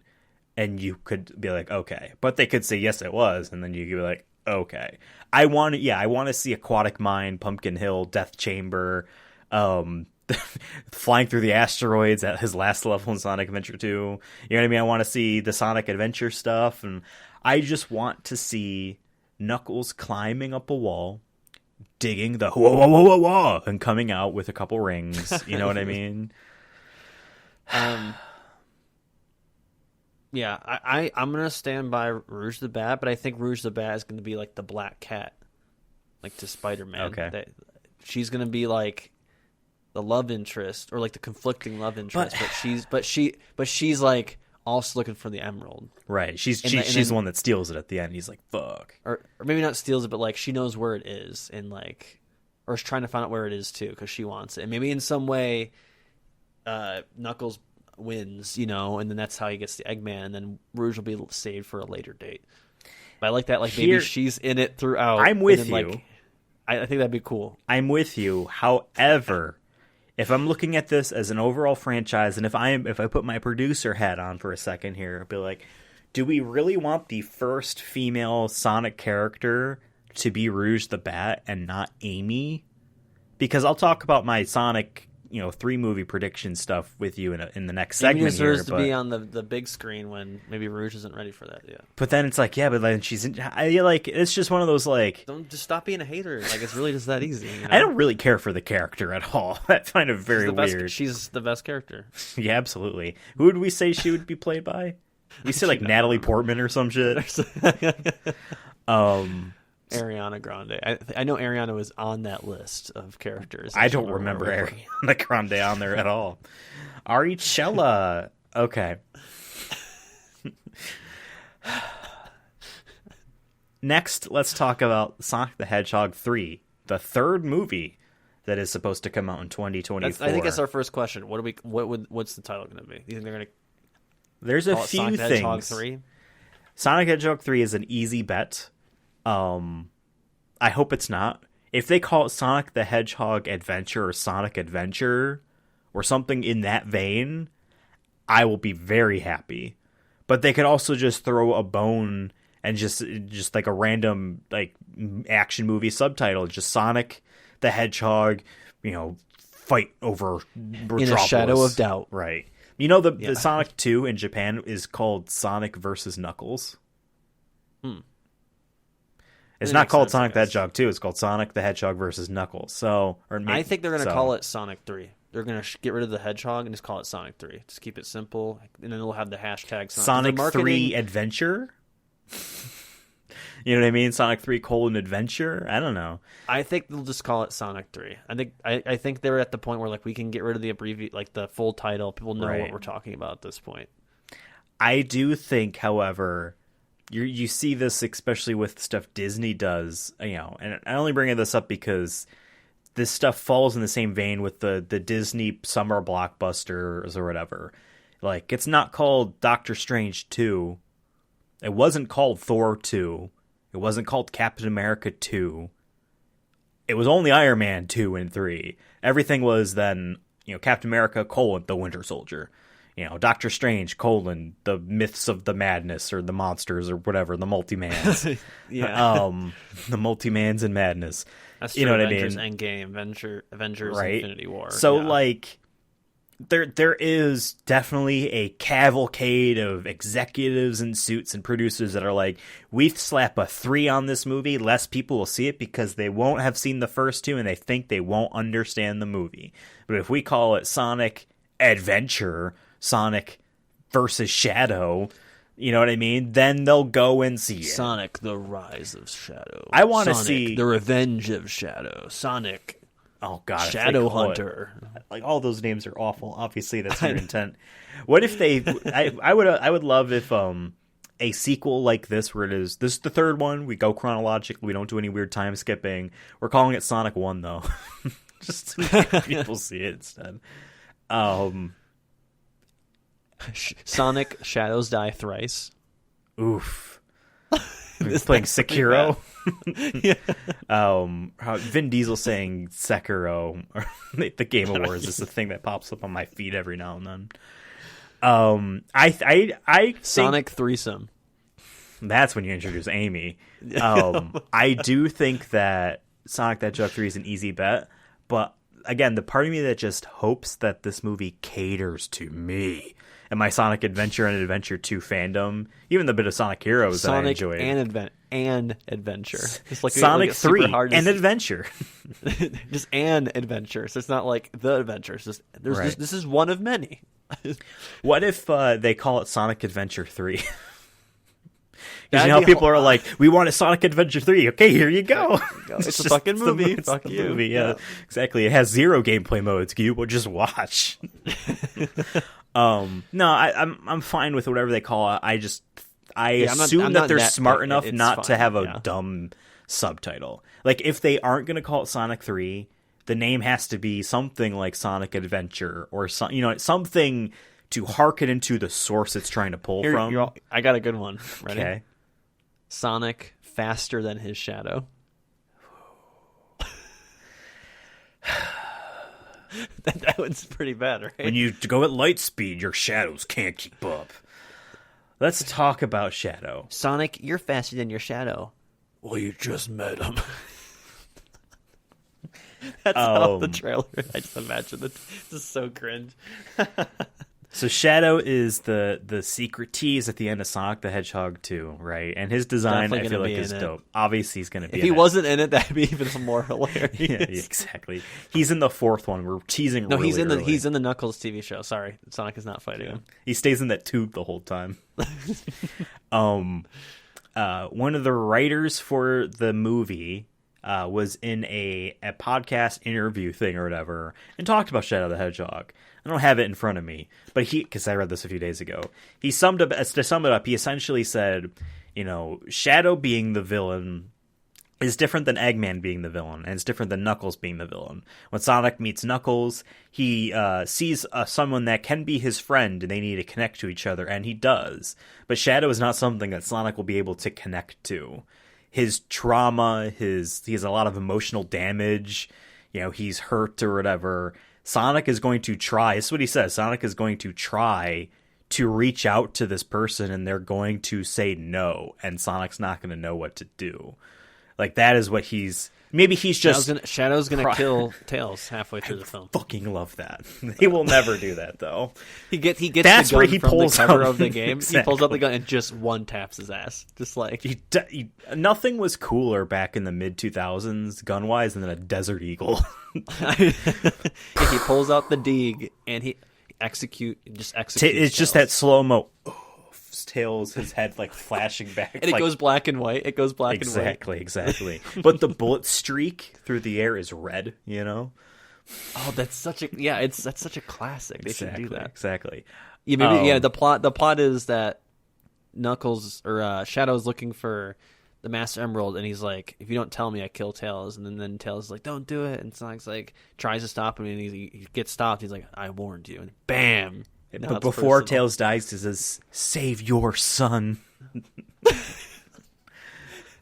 And you could be like, okay. But they could say, yes, it was. And then you could be like, okay. I want to see Aquatic Mine, Pumpkin Hill, Death Chamber, flying through the asteroids at his last level in Sonic Adventure 2. You know what I mean? I want to see the Sonic Adventure stuff. And I just want to see Knuckles climbing up a wall, digging the whoa, whoa, whoa, whoa, whoa, and coming out with a couple rings. You know what I mean? Yeah, I'm going to stand by Rouge the Bat, but I think Rouge the Bat is going to be like the Black Cat, like to Spider-Man. Okay. She's going to be like the love interest, or like the conflicting love interest, but she's like also looking for the emerald. Right. She's the one that steals it at the end. He's like, fuck. Or maybe not steals it, but like she knows where it is, and like, or is trying to find out where it is too, because she wants it. And maybe in some way, Knuckles wins, and then that's how he gets the Eggman, and then Rouge will be saved for a later date. But I like that, like maybe she's in it throughout. I'm with you. Like, I think that'd be cool. I'm with you. However, if I'm looking at this as an overall franchise, and if I put my producer hat on for a second here, I'd be like, do we really want the first female Sonic character to be Rouge the Bat and not Amy? Because I'll talk about my Sonic 3 movie prediction stuff with you in the next segment. Amy deserves to be on the big screen when maybe Rouge isn't ready for that yet. But then it's like, yeah, but then she's in. It's just one of those like. Don't just stop being a hater. Like it's really just that easy. I don't really care for the character at all. I find it very weird. She's the best character. Yeah, absolutely. Who would we say she would be played by? We say like Natalie Portman or some shit. Ariana Grande. I know Ariana was on that list of characters. I don't remember Ariana Grande on there at all. Aricella. Okay. Next, let's talk about Sonic the Hedgehog 3, the third movie that is supposed to come out in 2024. I think that's our first question. What's the title going to be? You think they're going to? There's a few Sonic things. The Hedgehog 3? Sonic Hedgehog 3 is an easy bet. I hope it's not. If they call it Sonic the Hedgehog Adventure or Sonic Adventure or something in that vein, I will be very happy. But they could also just throw a bone and just like a random like action movie subtitle, just Sonic the Hedgehog, fight over Metropolis. In a shadow of doubt. Right. The Sonic 2 in Japan is called Sonic versus Knuckles. It's not called Sonic the Hedgehog 2. It's called Sonic the Hedgehog versus Knuckles. I think they're going to call it Sonic 3. They're going to get rid of the Hedgehog and just call it Sonic 3. Just keep it simple, and then they'll have the hashtag Sonic 3 Adventure. You know what I mean? Sonic 3 : Adventure. I don't know. I think they'll just call it Sonic 3. I think they're at the point where like we can get rid of the the full title. People know what we're talking about at this point. I do think, however, you see this especially with stuff Disney does, and I only bring this up because this stuff falls in the same vein with the Disney summer blockbusters or whatever. Like, it's not called Doctor Strange 2. It wasn't called Thor 2. It wasn't called Captain America 2. it was only Iron Man 2 and 3. Everything was then, Captain America, the Winter Soldier. Doctor Strange, the myths of the madness or the monsters or whatever, the multi-mans. The multi-mans and madness. That's true. You know what Avengers I mean? Endgame, Avengers Right? Infinity War. So, there is definitely a cavalcade of executives in suits and producers that are like, we slap a 3 on this movie, less people will see it because they won't have seen the first 2 and they think they won't understand the movie. But if we call it Sonic Adventure, Sonic versus Shadow, you know what I mean? Then they'll go and see it. Sonic, the Rise of Shadow. I want to see the Revenge of Shadow. Sonic, oh god, Shadow Hunter. Like all those names are awful. Obviously, that's your intent. What if they? I would love if a sequel like this, where this is the third one. We go chronologically. We don't do any weird time skipping. We're calling it Sonic 1 though, just to make people see it instead. Sonic Shadows Die Thrice. Oof. He's playing Sekiro. Yeah. Vin Diesel saying Sekiro or the Game Awards is the thing that pops up on my feed every now and then. I think Sonic Threesome. That's when you introduce Amy. I do think that Sonic the Hedgehog 3 is an easy bet, but again, the part of me that just hopes that this movie caters to me and my Sonic Adventure and Adventure 2 fandom, even the bit of Sonic Heroes that I enjoyed. and Adventure. It's like Sonic like 3 and Adventure. Just an adventure. So it's not like the adventure. It's just, this is one of many. What if they call it Sonic Adventure 3? Because how people are like, we want a Sonic Adventure 3. Okay, here you go. It's a fucking movie. Fuck you. Movie, yeah, exactly. It has 0 gameplay modes. You will just watch. No, I'm fine with whatever they call it. I assume that they're smart enough not to have a dumb subtitle. Like, if they aren't going to call it Sonic 3, the name has to be something like Sonic Adventure or something to harken into the source it's trying to pull from. I got a good one. Ready? Okay. Sonic Faster Than His Shadow. That one's pretty bad, right? When you go at light speed, your shadows can't keep up. Let's talk about Shadow. Sonic, you're faster than your shadow. Well, you just met him. That's off the trailer. I just imagine it. This is so cringe. So Shadow is the secret tease at the end of Sonic the Hedgehog 2, right? And his design, I feel like, is dope. Obviously, he's going to be in it. If he wasn't in it, that'd be even more hilarious. Yeah, exactly. He's in the 4th one. We're teasing really early. He's in the Knuckles TV show. Sorry, Sonic is not fighting him. He stays in that tube the whole time. One of the writers for the movie was in a podcast interview thing or whatever and talked about Shadow the Hedgehog. I don't have it in front of me, but because I read this a few days ago, to sum it up, he essentially said, Shadow being the villain is different than Eggman being the villain, and it's different than Knuckles being the villain. When Sonic meets Knuckles, he sees someone that can be his friend, and they need to connect to each other, and he does. But Shadow is not something that Sonic will be able to connect to. His trauma, he has a lot of emotional damage, he's hurt or whatever. Sonic is going to try, this is what he says, Sonic is going to try to reach out to this person and they're going to say no, and Sonic's not going to know what to do. Like, that is what maybe he's just... Shadow's gonna kill Tails halfway through the film. Fucking love that. He will never do that, though. He gets That's the gun where he from pulls the cover out. of the game. Exactly. He pulls out the gun and just one taps his ass. Just like... Nothing was cooler back in the mid-2000s, gun-wise, than a Desert Eagle. He pulls out the Deeg and he executes It's Tails. just that slow-mo... Tails, his head like flashing back, and it goes black and white. It goes black and white. Exactly. But the bullet streak through the air is red. Oh, that's such a that's such a classic. They should do that. Exactly. Yeah, the plot is that Knuckles or Shadow's looking for the Master Emerald, and he's like, if you don't tell me, I kill Tails. And then Tails is like, don't do it. And Sonic's like, tries to stop him, and he gets stopped. He's like, I warned you, and bam. But before Tails dies, he says, save your son.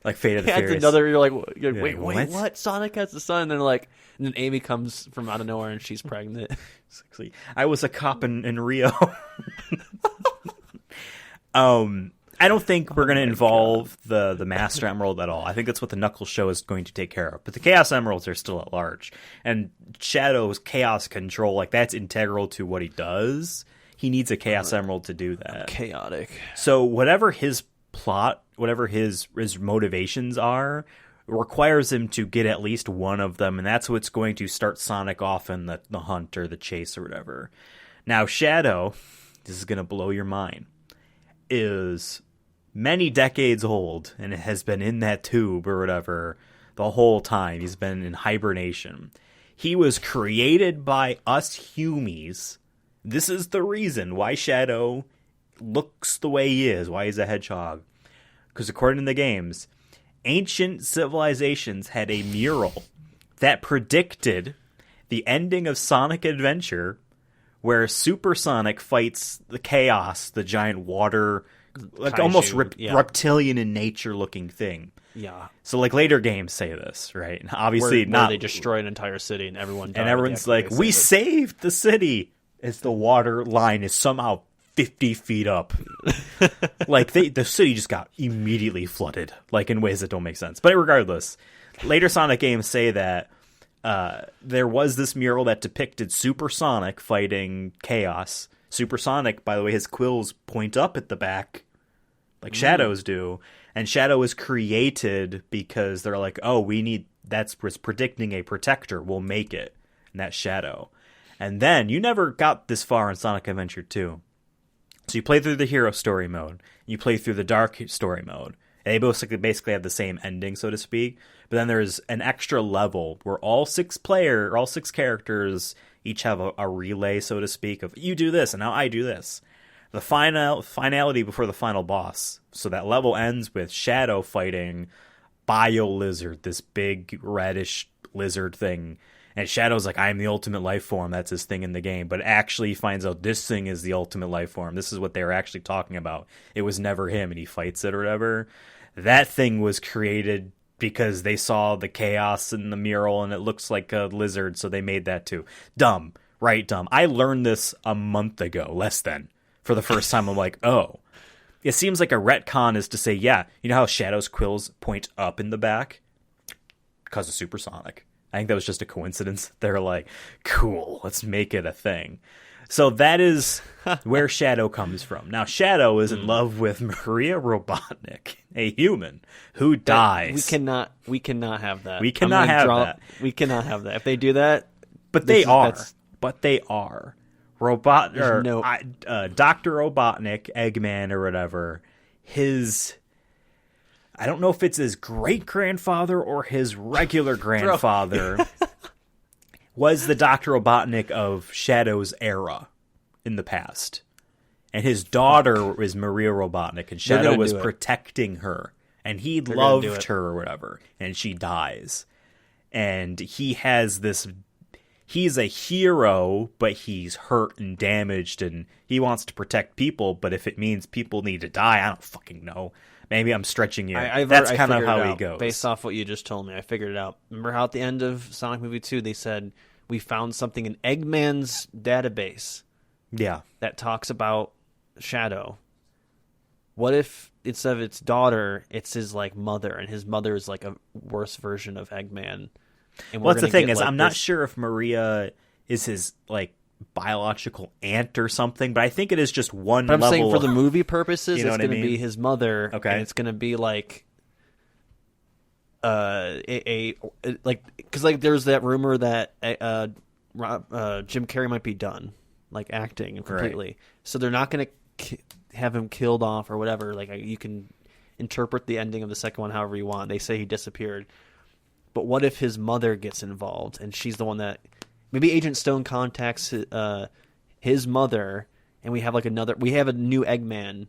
Like Fate of the That's Furious. another. You're like, wait, what? what? Sonic has a son, and they're like, and then Amy comes from out of nowhere and she's pregnant. I was a cop in Rio. I don't think we're going to involve the Master Emerald at all. I think that's what the Knuckles show is going to take care of. But the Chaos Emeralds are still at large. And Shadow's Chaos Control, like, that's integral to what he does. He needs a Chaos Emerald to do that. Chaotic. So whatever his plot, whatever his motivations are, requires him to get at least one of them. And that's what's going to start Sonic off in the hunt or the chase or whatever. Now, Shadow, this is going to blow your mind, is many decades old and has been in that tube or whatever the whole time. He's been in hibernation. He was created by us humies. This is the reason why Shadow looks the way he is, why he's a hedgehog. Because according to the games, ancient civilizations had a mural that predicted the ending of Sonic Adventure, where Super Sonic fights the Chaos, the giant water, like Kaiju, almost reptilian in nature looking thing. Yeah. So like later games say this, right? And obviously where not. they destroy an entire city and everyone died. And everyone's like, we saved the city, as the water line is somehow 50 feet up. Like the city just got immediately flooded, like in ways that don't make sense. But regardless, later Sonic games say that there was this mural that depicted Super Sonic fighting Chaos. Super Sonic, by the way, his quills point up at the back, like Shadow's do. And Shadow was created because they're like, oh, was predicting a protector. We'll make it. And that's Shadow. And then you never got this far in Sonic Adventure 2. So you play through the hero story mode. You play through the dark story mode. And they basically have the same ending, so to speak. But then there's an extra level where all six characters each have a relay, so to speak, of you do this and now I do this. The finality before the final boss. So that level ends with Shadow fighting Bio Lizard, this big reddish lizard thing. And Shadow's like, I'm the ultimate life form. That's his thing in the game. But actually he finds out this thing is the ultimate life form. This is what they were actually talking about. It was never him, and he fights it or whatever. That thing was created because they saw the chaos in the mural and it looks like a lizard, so they made that too. Dumb. Right, dumb. I learned this a month ago, less than. For the first time, I'm like, oh. It seems like a retcon is to say, yeah, you know how Shadow's quills point up in the back? Because of Super Sonic. I think that was just a coincidence. They're like, cool, let's make it a thing. So that is where Shadow comes from. Now, Shadow is in love with Maria Robotnik, a human who dies. We cannot have that. We cannot have that. We cannot have that. If they do that, but they are. Dr. Robotnik, Eggman or whatever, I don't know if it's his great-grandfather or his regular grandfather was the Dr. Robotnik of Shadow's era in the past. And his daughter is Maria Robotnik, and Shadow was protecting her. And he loved her or whatever, and she dies. And he has this... He's a hero, but he's hurt and damaged, and he wants to protect people, but if it means people need to die, I don't fucking know. Maybe I'm stretching you. That's kind of how he goes. Based off what you just told me, I figured it out. Remember how at the end of Sonic Movie 2, they said, we found something in Eggman's database that talks about Shadow. What if instead of its daughter, it's his like mother, and his mother is like a worse version of Eggman? And well, that's the thing is, I'm not sure if Maria is his like biological aunt or something, but I think it is just one level. I'm saying for the movie purposes, it's going to mean? be his mother, okay, and it's going to be like like because like there's that rumor that Jim Carrey might be done like acting completely, right. So they're not going to have him killed off or whatever. Like you can interpret the ending of the second one however you want. They say he disappeared. But what if his mother gets involved and she's the one that maybe Agent Stone contacts his mother and we have a new Eggman,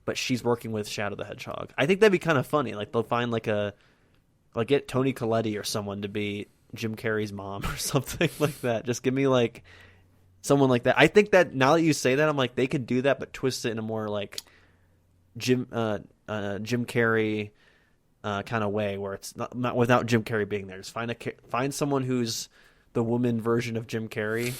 but she's working with Shadow the Hedgehog. I think that'd be kind of funny. Like they'll find get Toni Collette or someone to be Jim Carrey's mom or something like that. Just give me like someone like that. I think that now that you say that, I'm like they could do that, but twist it in a more like Jim Carrey. kind of way, where it's not without Jim Carrey being there. Just find someone who's the woman version of Jim Carrey,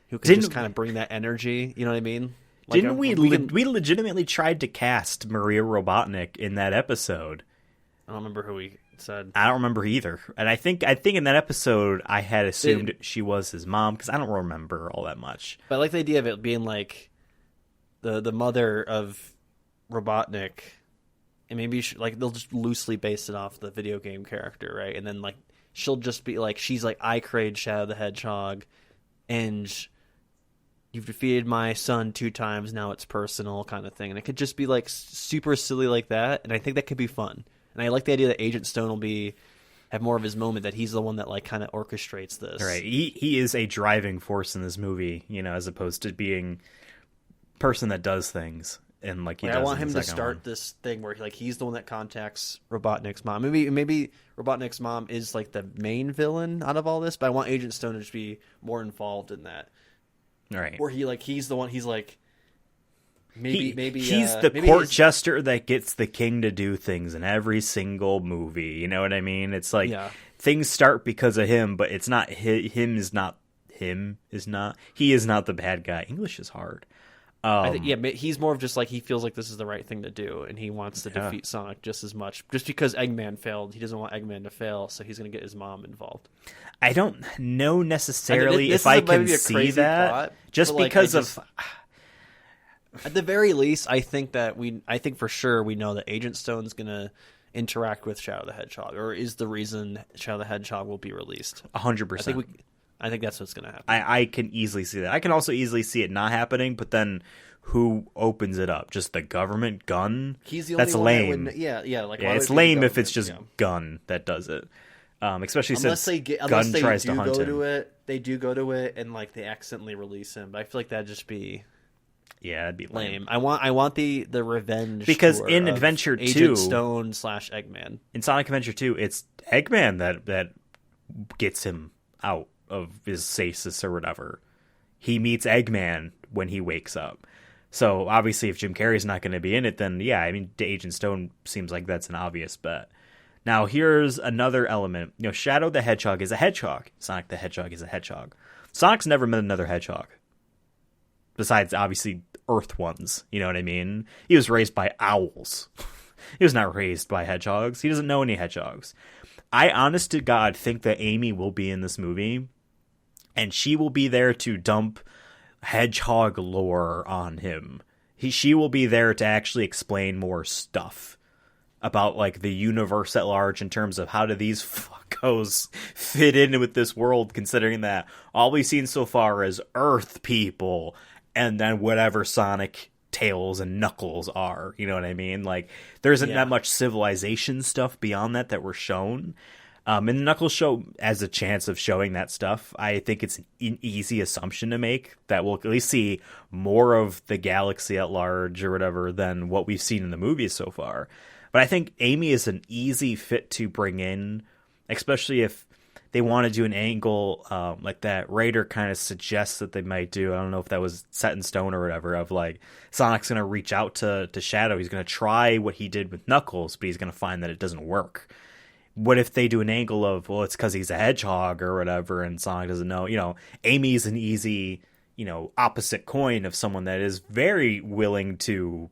who can just kind of bring that energy. You know what I mean? Like, didn't we legitimately tried to cast Maria Robotnik in that episode? I don't remember who we said. I don't remember either. And I think in that episode I had assumed she was his mom, because I don't remember all that much. But I like the idea of it being like the mother of Robotnik, and maybe like they'll just loosely base it off the video game character, right? And then like she'll just be like, she's like, I created Shadow the Hedgehog, and you've defeated my son 2 times, now it's personal, kind of thing. And it could just be like super silly like that, and I think that could be fun. And I like the idea that Agent Stone will have more of his moment, that he's the one that like kind of orchestrates this. Right. He is a driving force in this movie, as opposed to being person that does things. And like I want him to start this thing where he's the one that contacts Robotnik's mom. Maybe Robotnik's mom is like the main villain out of all this, but I want Agent Stone to just be more involved in that. Right. Where he's the one, he's like, maybe he's the court jester that gets the king to do things in every single movie. You know what I mean? It's like things start because of him, but it's not he is not the bad guy. English is hard. I think, he's more of just like, he feels like this is the right thing to do, and he wants to defeat Sonic just as much. Just because Eggman failed, he doesn't want Eggman to fail, so he's going to get his mom involved. I don't know necessarily if I can see that, plot, just because of... At the very least, I think for sure we know that Agent Stone's going to interact with Shadow the Hedgehog, or is the reason Shadow the Hedgehog will be released. 100%. I think that's what's going to happen. I can easily see that. I can also easily see it not happening, but then who opens it up? Just the government gun? He's the only That's one lame. That would, it's lame if it's just gun that does it. Especially since gun tries to hunt him. They do go to it, and like they accidentally release him. But I feel like that'd just be... Yeah, it'd be lame. I want the revenge, because in Adventure 2, Agent Stone / Eggman. In Sonic Adventure 2, it's Eggman that gets him out of his stasis or whatever. He meets Eggman when he wakes up. So obviously, if Jim Carrey's not going to be in it, then Agent Stone seems like that's an obvious bet. Now here's another element. Shadow the Hedgehog is a hedgehog. Sonic the Hedgehog is a hedgehog. Sonic's never met another hedgehog. Besides, obviously, Earth ones. You know what I mean? He was raised by owls. He was not raised by hedgehogs. He doesn't know any hedgehogs. I, honest to God, think that Amy will be in this movie, and she will be there to dump hedgehog lore on him. She will be there to actually explain more stuff about like the universe at large in terms of how do these fuckos fit in with this world, considering that all we've seen so far is Earth people and then whatever Sonic, Tails, and Knuckles are. You know what I mean? Like, there isn't that much civilization stuff beyond that we're shown. And the Knuckles show has a chance of showing that stuff. I think it's an easy assumption to make that we'll at least see more of the galaxy at large or whatever than what we've seen in the movies so far. But I think Amy is an easy fit to bring in, especially if they want to do an angle like that Raider kind of suggests that they might do. I don't know if that was set in stone or whatever, of like Sonic's going to reach out to Shadow. He's going to try what he did with Knuckles, but he's going to find that it doesn't work. What if they do an angle of, well, it's because he's a hedgehog or whatever, and Sonic doesn't know? Amy's an easy, opposite coin of someone that is very willing to,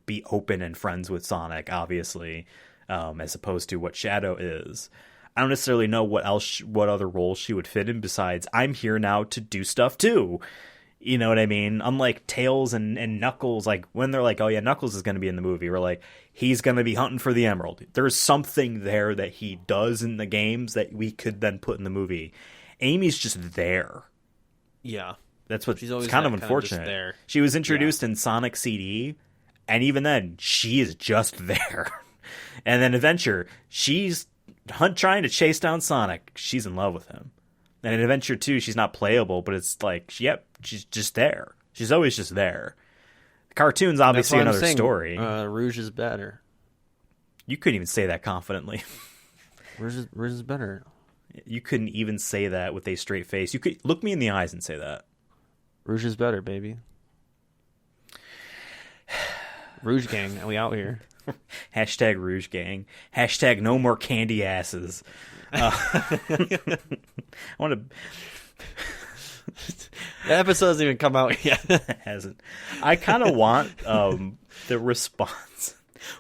be open and friends with Sonic, obviously, as opposed to what Shadow is. I don't necessarily know what other role she would fit in besides, I'm here now to do stuff too. You know what I mean? Unlike Tails and Knuckles, like when they're like, oh yeah, Knuckles is going to be in the movie, we're like, he's going to be hunting for the Emerald. There's something there that he does in the games that we could then put in the movie. Amy's just there. Yeah. That's what it's kind of unfortunate. There. She was introduced in Sonic CD, and even then, she is just there. And then Adventure, she's trying to chase down Sonic. She's in love with him. And in Adventure 2, she's not playable, but it's like, she's just there. She's always just there. The cartoon's obviously another story. Rouge is better. You couldn't even say that confidently. Rouge is better. You couldn't even say that with a straight face. You could look me in the eyes and say that. Rouge is better, baby. Rouge gang, are we out here? Hashtag Rouge Gang. Hashtag no more candy asses. I want to. The episode hasn't even come out yet. Hasn't. I kind of want the response.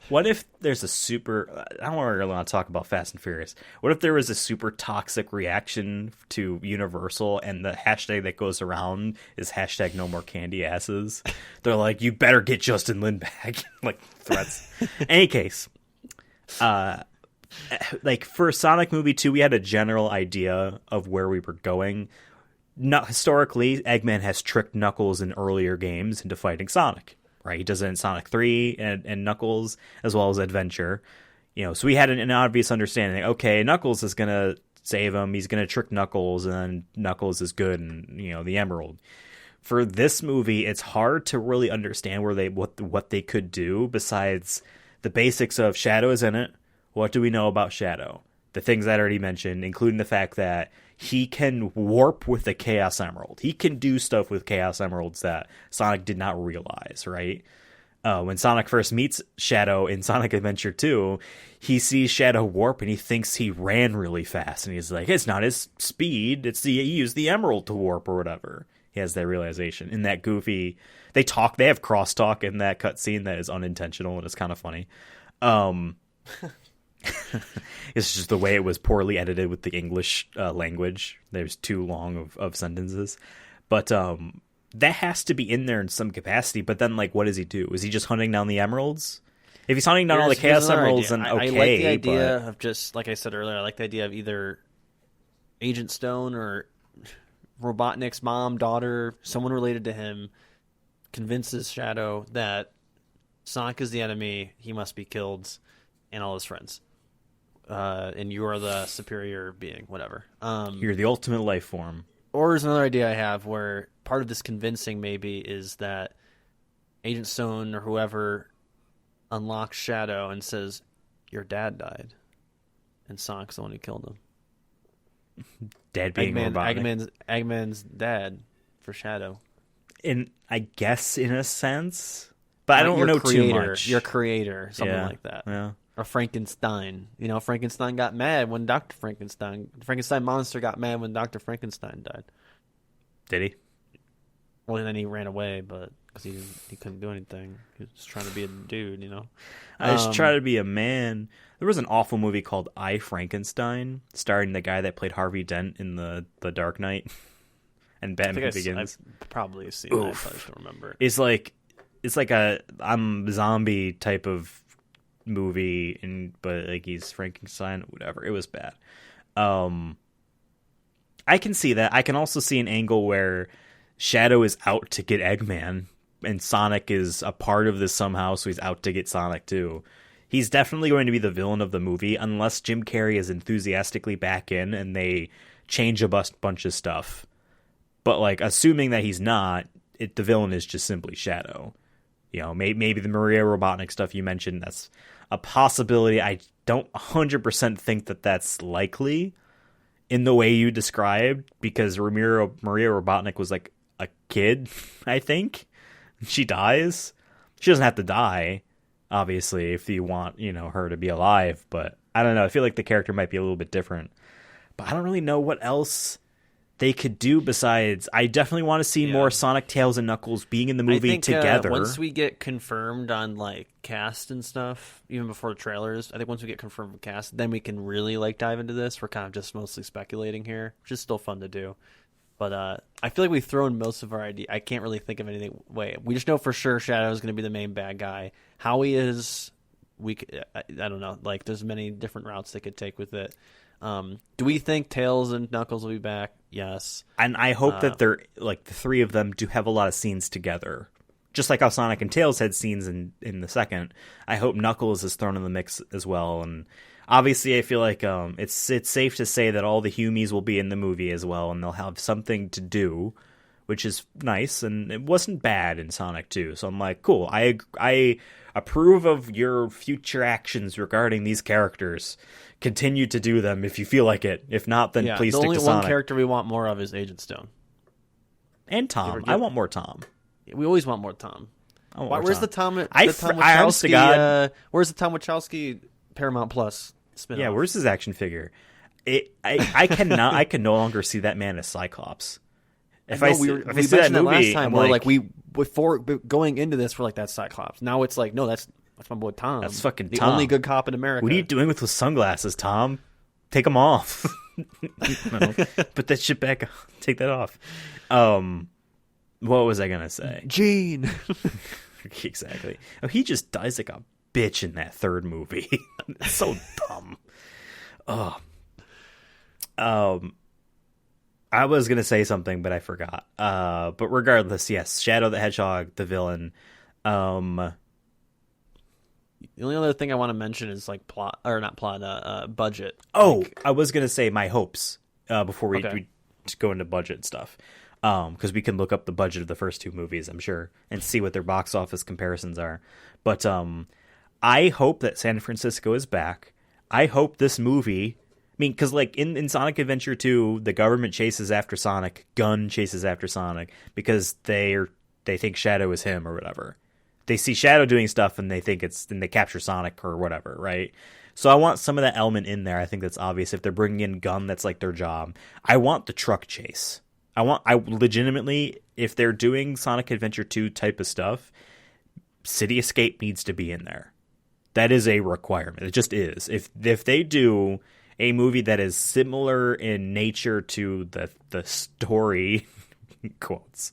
What if there's a super... I don't really want to talk about Fast and Furious. What if there was a super toxic reaction to Universal and the hashtag that goes around is hashtag no more candy asses? They're like, you better get Justin Lin back. Like, threats. Any case, like, for Sonic Movie 2, we had a general idea of where we were going. Not historically, Eggman has tricked Knuckles in earlier games into fighting Sonic. Right, he does it in Sonic 3 and Knuckles, as well as Adventure. So we had an obvious understanding. Okay, Knuckles is going to save him. He's going to trick Knuckles, and then Knuckles is good and, the Emerald. For this movie, it's hard to really understand what they could do besides the basics of Shadow is in it. What do we know about Shadow? The things I already mentioned, including the fact that he can warp with the Chaos Emerald. He can do stuff with Chaos Emeralds that Sonic did not realize, right? When Sonic first meets Shadow in Sonic Adventure 2, he sees Shadow warp and he thinks he ran really fast. And he's like, it's not his speed. He used the Emerald to warp or whatever. He has that realization. In that goofy... They have crosstalk in that cutscene that is unintentional and it's kind of funny. It's just the way it was poorly edited with the English language. There's too long of sentences. But that has to be in there in some capacity. But then, like, what does he do? Is he just hunting down the emeralds? If he's hunting down all the Chaos Emeralds, then okay. I like the idea of just, like I said earlier, I like the idea of either Agent Stone or Robotnik's mom, daughter, someone related to him, convinces Shadow that Sonic is the enemy, he must be killed, and all his friends. And you are the superior being, whatever. You're the ultimate life form. Or there's another idea I have where part of this convincing maybe is that Agent Stone or whoever unlocks Shadow and says, your dad died. And Sonic's the one who killed him. Dad being Robotnik. Eggman's dad for Shadow. I guess in a sense. But I don't know too much. Your creator, something like that. Yeah. Or Frankenstein. Frankenstein got mad when Frankenstein monster got mad when Dr. Frankenstein died. Did he? Well, and then he ran away, but because he couldn't do anything. He was just trying to be a dude, I just try to be a man. There was an awful movie called I, Frankenstein, starring the guy that played Harvey Dent in the Dark Knight and Batman Begins. I've probably seen that, but I just don't remember. It's like a I'm zombie type of movie, but like he's Frankenstein, whatever. It was bad. I can see that. I can also see an angle where Shadow is out to get Eggman, and Sonic is a part of this somehow, so he's out to get Sonic too. He's definitely going to be the villain of the movie, unless Jim Carrey is enthusiastically back in and they change a bunch of stuff. But like, assuming that he's not, the villain is just simply Shadow. Maybe the Maria Robotnik stuff you mentioned, that's a possibility. I don't 100% think that that's likely in the way you described, because Maria Robotnik was like a kid, I think. She dies. She doesn't have to die, obviously, if you want, her to be alive. But I don't know. I feel like the character might be a little bit different. But I don't really know what else they could do besides... I definitely want to see more Sonic, Tails, and Knuckles being in the movie together. Once we get confirmed on like cast and stuff, even before the trailers, I think once we get confirmed with cast, then we can really like dive into this. We're kind of just mostly speculating here, which is still fun to do. But I feel like we've thrown most of our idea. I can't really think of anything. We just know for sure Shadow is going to be the main bad guy. How he is, I don't know. Like, there's many different routes they could take with it. Do we think Tails and Knuckles will be back? Yes. And I hope that they're, like, the three of them do have a lot of scenes together. Just like how Sonic and Tails had scenes in the second. I hope Knuckles is thrown in the mix as well. And obviously I feel like it's safe to say that all the Humies will be in the movie as well, and they'll have something to do, which is nice. And it wasn't bad in Sonic 2. So I'm like, cool. I approve of your future actions regarding these characters. Continue to do them if you feel like it. If not, then please stick to Sonic. The only one character we want more of is Agent Stone. And Tom. I want more Tom. We always want more Tom. Where's the Tom I honest to Wachowski? God, Where's the Tom Wachowski Paramount Plus spin-off? yeah, where's his action figure? I can no longer see that man as Cyclops. If I see that movie, last time, I'm we're like, before going into this, we're like, that's Cyclops. Now it's like, no, that's my boy Tom. That's fucking the Tom. only good cop in America. What are you doing with those sunglasses, Tom? Take them off. No, put that shit back on. Take that off. What was I gonna say? Gene. Exactly. Oh, he just dies like a bitch in that third movie. It's so dumb. Oh. I was gonna say something, but I forgot. But regardless, yes, Shadow the Hedgehog, the villain. The only other thing I want to mention is like budget. Oh, like, I was gonna say my hopes before we just go into budget stuff, because we can look up the budget of the first two movies, I'm sure, and see what their box office comparisons are. But I hope that San Francisco is back. I hope this movie. I mean, because like in Sonic Adventure 2, the government chases after Sonic, Gun chases after Sonic because they think Shadow is him or whatever. They see Shadow doing stuff and they think then they capture Sonic or whatever, right? So I want some of that element in there. I think that's obvious. If they're bringing in Gun, that's like their job. I want the truck chase. I legitimately, if they're doing Sonic Adventure 2 type of stuff, City Escape needs to be in there. That is a requirement. It just is. If they do a movie that is similar in nature to the story quotes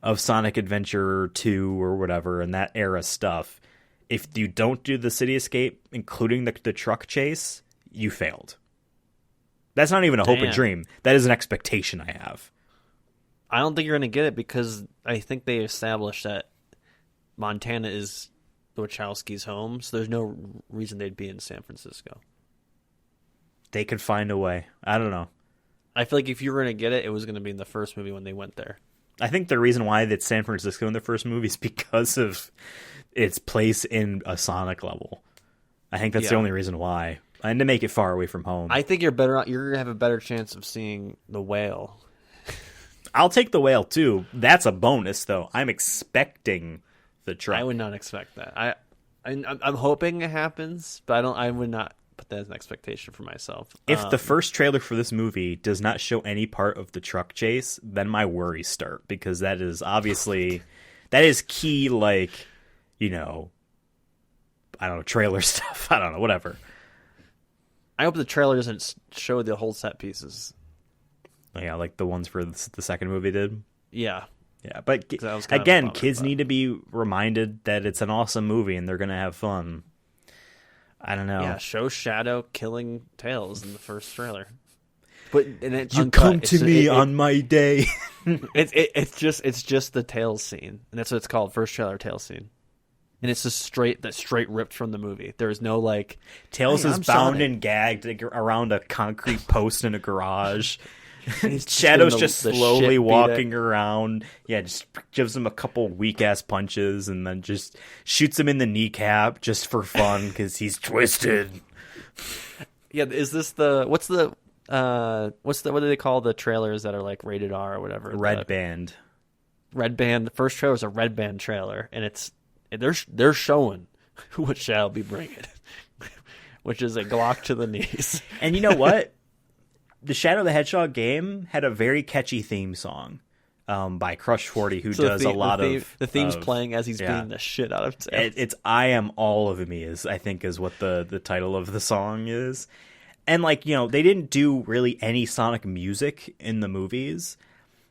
of Sonic Adventure 2 or whatever and that era stuff, if you don't do the City Escape, including the truck chase, you failed. That's not even a hope and dream. That is an expectation I have. I don't think you're going to get it because I think they established that Montana is the Wachowskis' home, so there's no reason they'd be in San Francisco. They could find a way. I don't know. I feel like if you were going to get it, it was going to be in the first movie when they went there. I think the reason why it's San Francisco in the first movie is because of its place in a Sonic level. I think that's the only reason why. And to make it far away from home. I think you're going to have a better chance of seeing the whale. I'll take the whale too. That's a bonus though. I'm expecting the truck. I would not expect that. I'm hoping it happens, but I would not put that as an expectation for myself. If the first trailer for this movie does not show any part of the truck chase, then my worries start, because that is obviously that is key, like, I don't know, trailer stuff. I don't know, whatever. I hope the trailer doesn't show the whole set pieces. Yeah, like the ones for the second movie did. Yeah. Yeah, but again, kids need to be reminded that it's an awesome movie and they're going to have fun. I don't know. Yeah, show Shadow killing Tails in the first trailer. But it's you uncut. Come to me on my day. It's just the Tails scene, and that's what it's called. First trailer Tails scene, and it's just straight ripped from the movie. There is no like Tails is bound and gagged around a concrete post in a garage. Shadow's just slowly walking around. Yeah, just gives him a couple weak-ass punches and then just shoots him in the kneecap just for fun because he's twisted. Yeah, is this what do they call the trailers that are like rated R or whatever? Red Band. Red Band. The first trailer is a Red Band trailer, and they're showing what Shadow be bringing, which is a Glock to the knees. And you know what? The Shadow the Hedgehog game had a very catchy theme song by Crush 40, who does a lot of... The theme's playing as he's beating the shit out of Tails. It's I Am All of Me, is what the title of the song is. And, like, they didn't do really any Sonic music in the movies.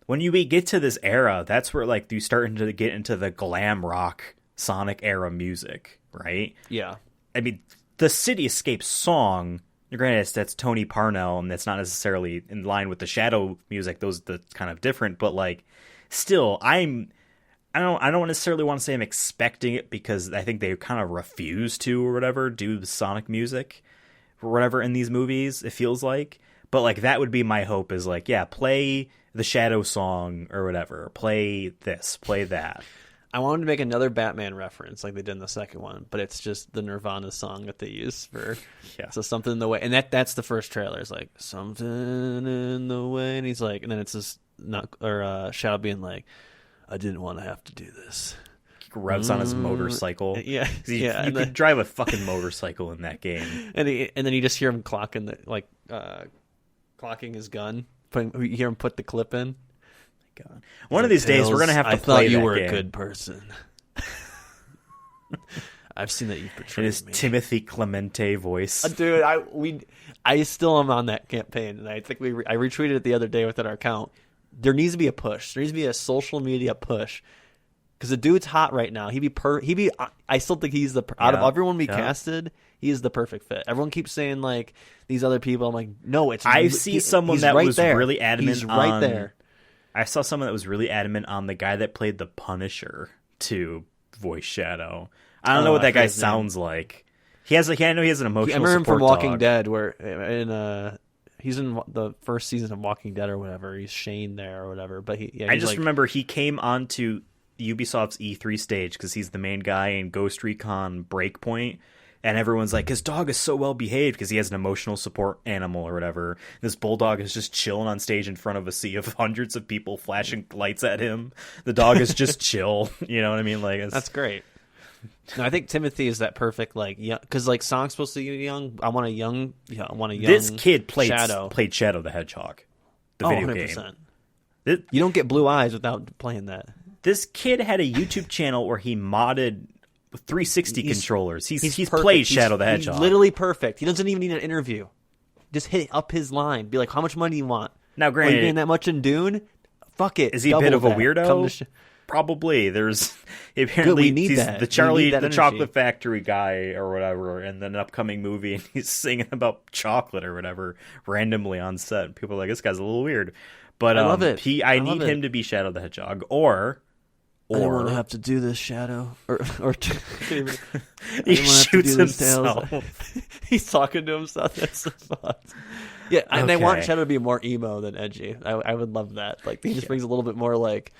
When we get to this era, that's where, like, you start to get into the glam rock Sonic era music, right? Yeah. I mean, the City Escape song... Granted, that's Tony Parnell, and that's not necessarily in line with the Shadow music. That's kind of different, but like, still, I don't necessarily want to say I'm expecting it, because I think they kind of refuse to or whatever do the Sonic music or whatever in these movies. It feels like, but like that would be my hope, is like, yeah, play the Shadow song or whatever, play this, play that. I wanted to make another Batman reference like they did in the second one, but it's just the Nirvana song that they use for so Something in the Way. And that's the first trailer. It's like, something in the way. And he's like, and then it's this Shadow being like, I didn't want to have to do this. revs on his motorcycle. Yeah, You could drive a fucking motorcycle in that game. And then you just hear him clocking his gun. You hear him put the clip in. God. One of these days, we're gonna have to play that game. I thought you were a good person. I've seen that you've betrayed in his me. Timothy Clemente voice. Dude, I still am on that campaign, and I think I retweeted it the other day within our account. There needs to be a push. There needs to be a social media push because the dude's hot right now. I still think he's out of everyone we casted, he is the perfect fit. Everyone keeps saying like these other people. I'm like, no, it's. I see someone that was really adamant. He's right there. I saw someone that was really adamant on the guy that played the Punisher to voice Shadow. I don't know what that guy sounds like. I know he has an emotional. I remember him from dog. Walking Dead, where he's in the first season of Walking Dead or whatever. He's Shane there or whatever. But I just remember he came onto Ubisoft's E3 stage because he's the main guy in Ghost Recon Breakpoint. And everyone's like, his dog is so well behaved because he has an emotional support animal or whatever. This bulldog is just chilling on stage in front of a sea of hundreds of people flashing lights at him. The dog is just chill. You know what I mean? Like that's great. No, I think Timothy is that perfect, like, young, because like Sonic's supposed to be young. I want a young. This kid played Shadow the Hedgehog, the video 100%. game. You don't get blue eyes without playing that. This kid had a YouTube channel where he modded 360 controllers. He's played Shadow the Hedgehog. He's literally perfect. He doesn't even need an interview. Just hit up his line. Be like, how much money do you want? Now, granted, you getting that much in Dune? Fuck it. Is he a bit of a weirdo? Probably. There's apparently he's the Charlie the Chocolate Factory guy or whatever in an upcoming movie, and he's singing about chocolate or whatever randomly on set. People are like, this guy's a little weird. But I love it. I need him to be Shadow the Hedgehog, or I don't want to have to do this, Shadow. He shoots himself. He's talking to himself. That's so fun. Yeah, and okay. I want Shadow to be more emo than edgy. I would love that. Like he just brings a little bit more like.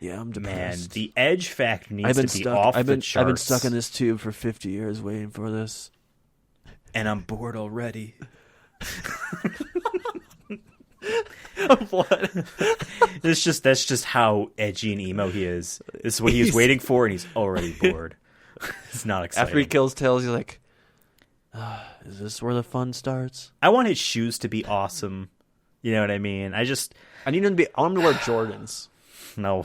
Yeah, I'm depressed. Man, the edge fact needs to be off the charts. I've been stuck in this tube for 50 years waiting for this. And I'm bored already. What? That's just how edgy and emo he is. This is what he was waiting for, and he's already bored. It's not exciting. After he kills Tails, he's like, is this where the fun starts? I want his shoes to be awesome. You know what I mean? I need him to I want him to wear Jordans. No.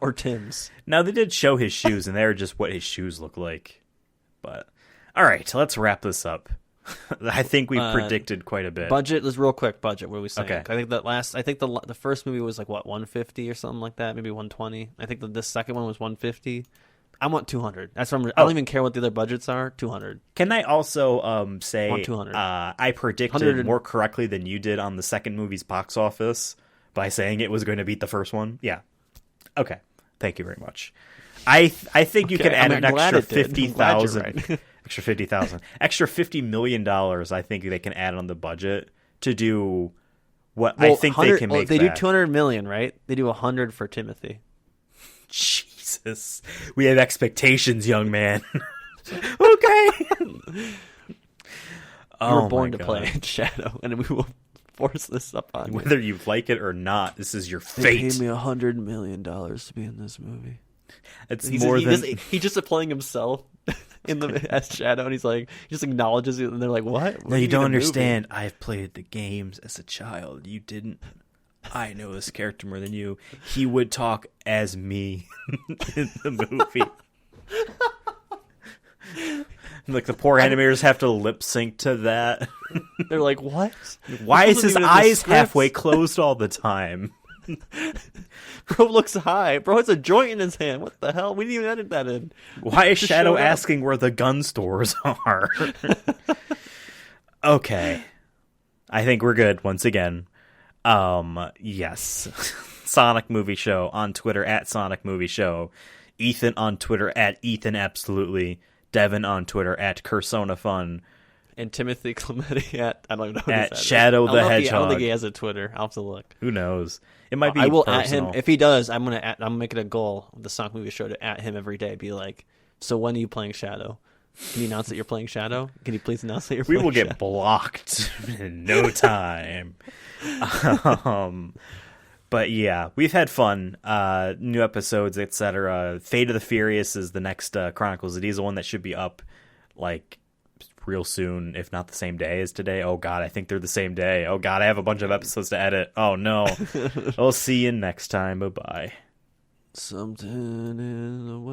Or Tim's. Now, they did show his shoes, and they're just what his shoes look like. But, all right, let's wrap this up. I think we predicted quite a bit. Budget, let's real quick budget. What are we saying? Okay. I think the first movie was like, what, 150 or something like that? Maybe 120. I think the second one was 150. I want 200. That's what I don't even care what the other budgets are. 200. Can I also say 200. I predicted more correctly than you did on the second movie's box office by saying it was going to beat the first one? Yeah. Okay. Thank you very much. I think you can add an extra 50,000. Extra 50,000. Extra $50 million. I think they can add on the budget to do what I think they can make. They do 200 million, right? They do 100 for Timothy. Jesus, we have expectations, young man. Okay. You were born to play in Shadow, and we will force this up on you. Whether you like it or not, this is your fate. They paid me $100 million to be in this movie. He's just playing himself as Shadow, and he just acknowledges it, and they're like, "What? No, you don't understand. I've played the games as a child. You didn't. I know this character more than you. He would talk as me in the movie." Like the poor animators have to lip sync to that. They're like, "What? Why is his eyes halfway closed all the time?" Bro looks high. Bro has a joint in his hand. What the hell? We didn't even edit that in. Why is Shadow asking where the gun stores are? Okay. I think we're good once again. Yes. Sonic Movie Show on Twitter at Sonic Movie Show. Ethan on Twitter at Ethan Absolutely. Devin on Twitter at CursonaFun. And Timothy Clemente at I don't even know what at Shadow the Hedgehog. I don't think he has a Twitter. I'll have to look. Who knows? It might be. I will personal. at him if he does. I'm gonna make it a goal of the Sonic Movie Show to at him every day. Be like, so when are you playing Shadow? Can you announce that you're playing Shadow? Can you please announce that you're playing Shadow? We will get blocked in no time. But yeah, we've had fun. New episodes, etc. Fate of the Furious is the next Chronicles of Diesel one that should be up like real soon, if not the same day as today. Oh god, I think they're the same day. Oh god, I have a bunch of episodes to edit. Oh no. We'll see you next time. Bye bye. Something in the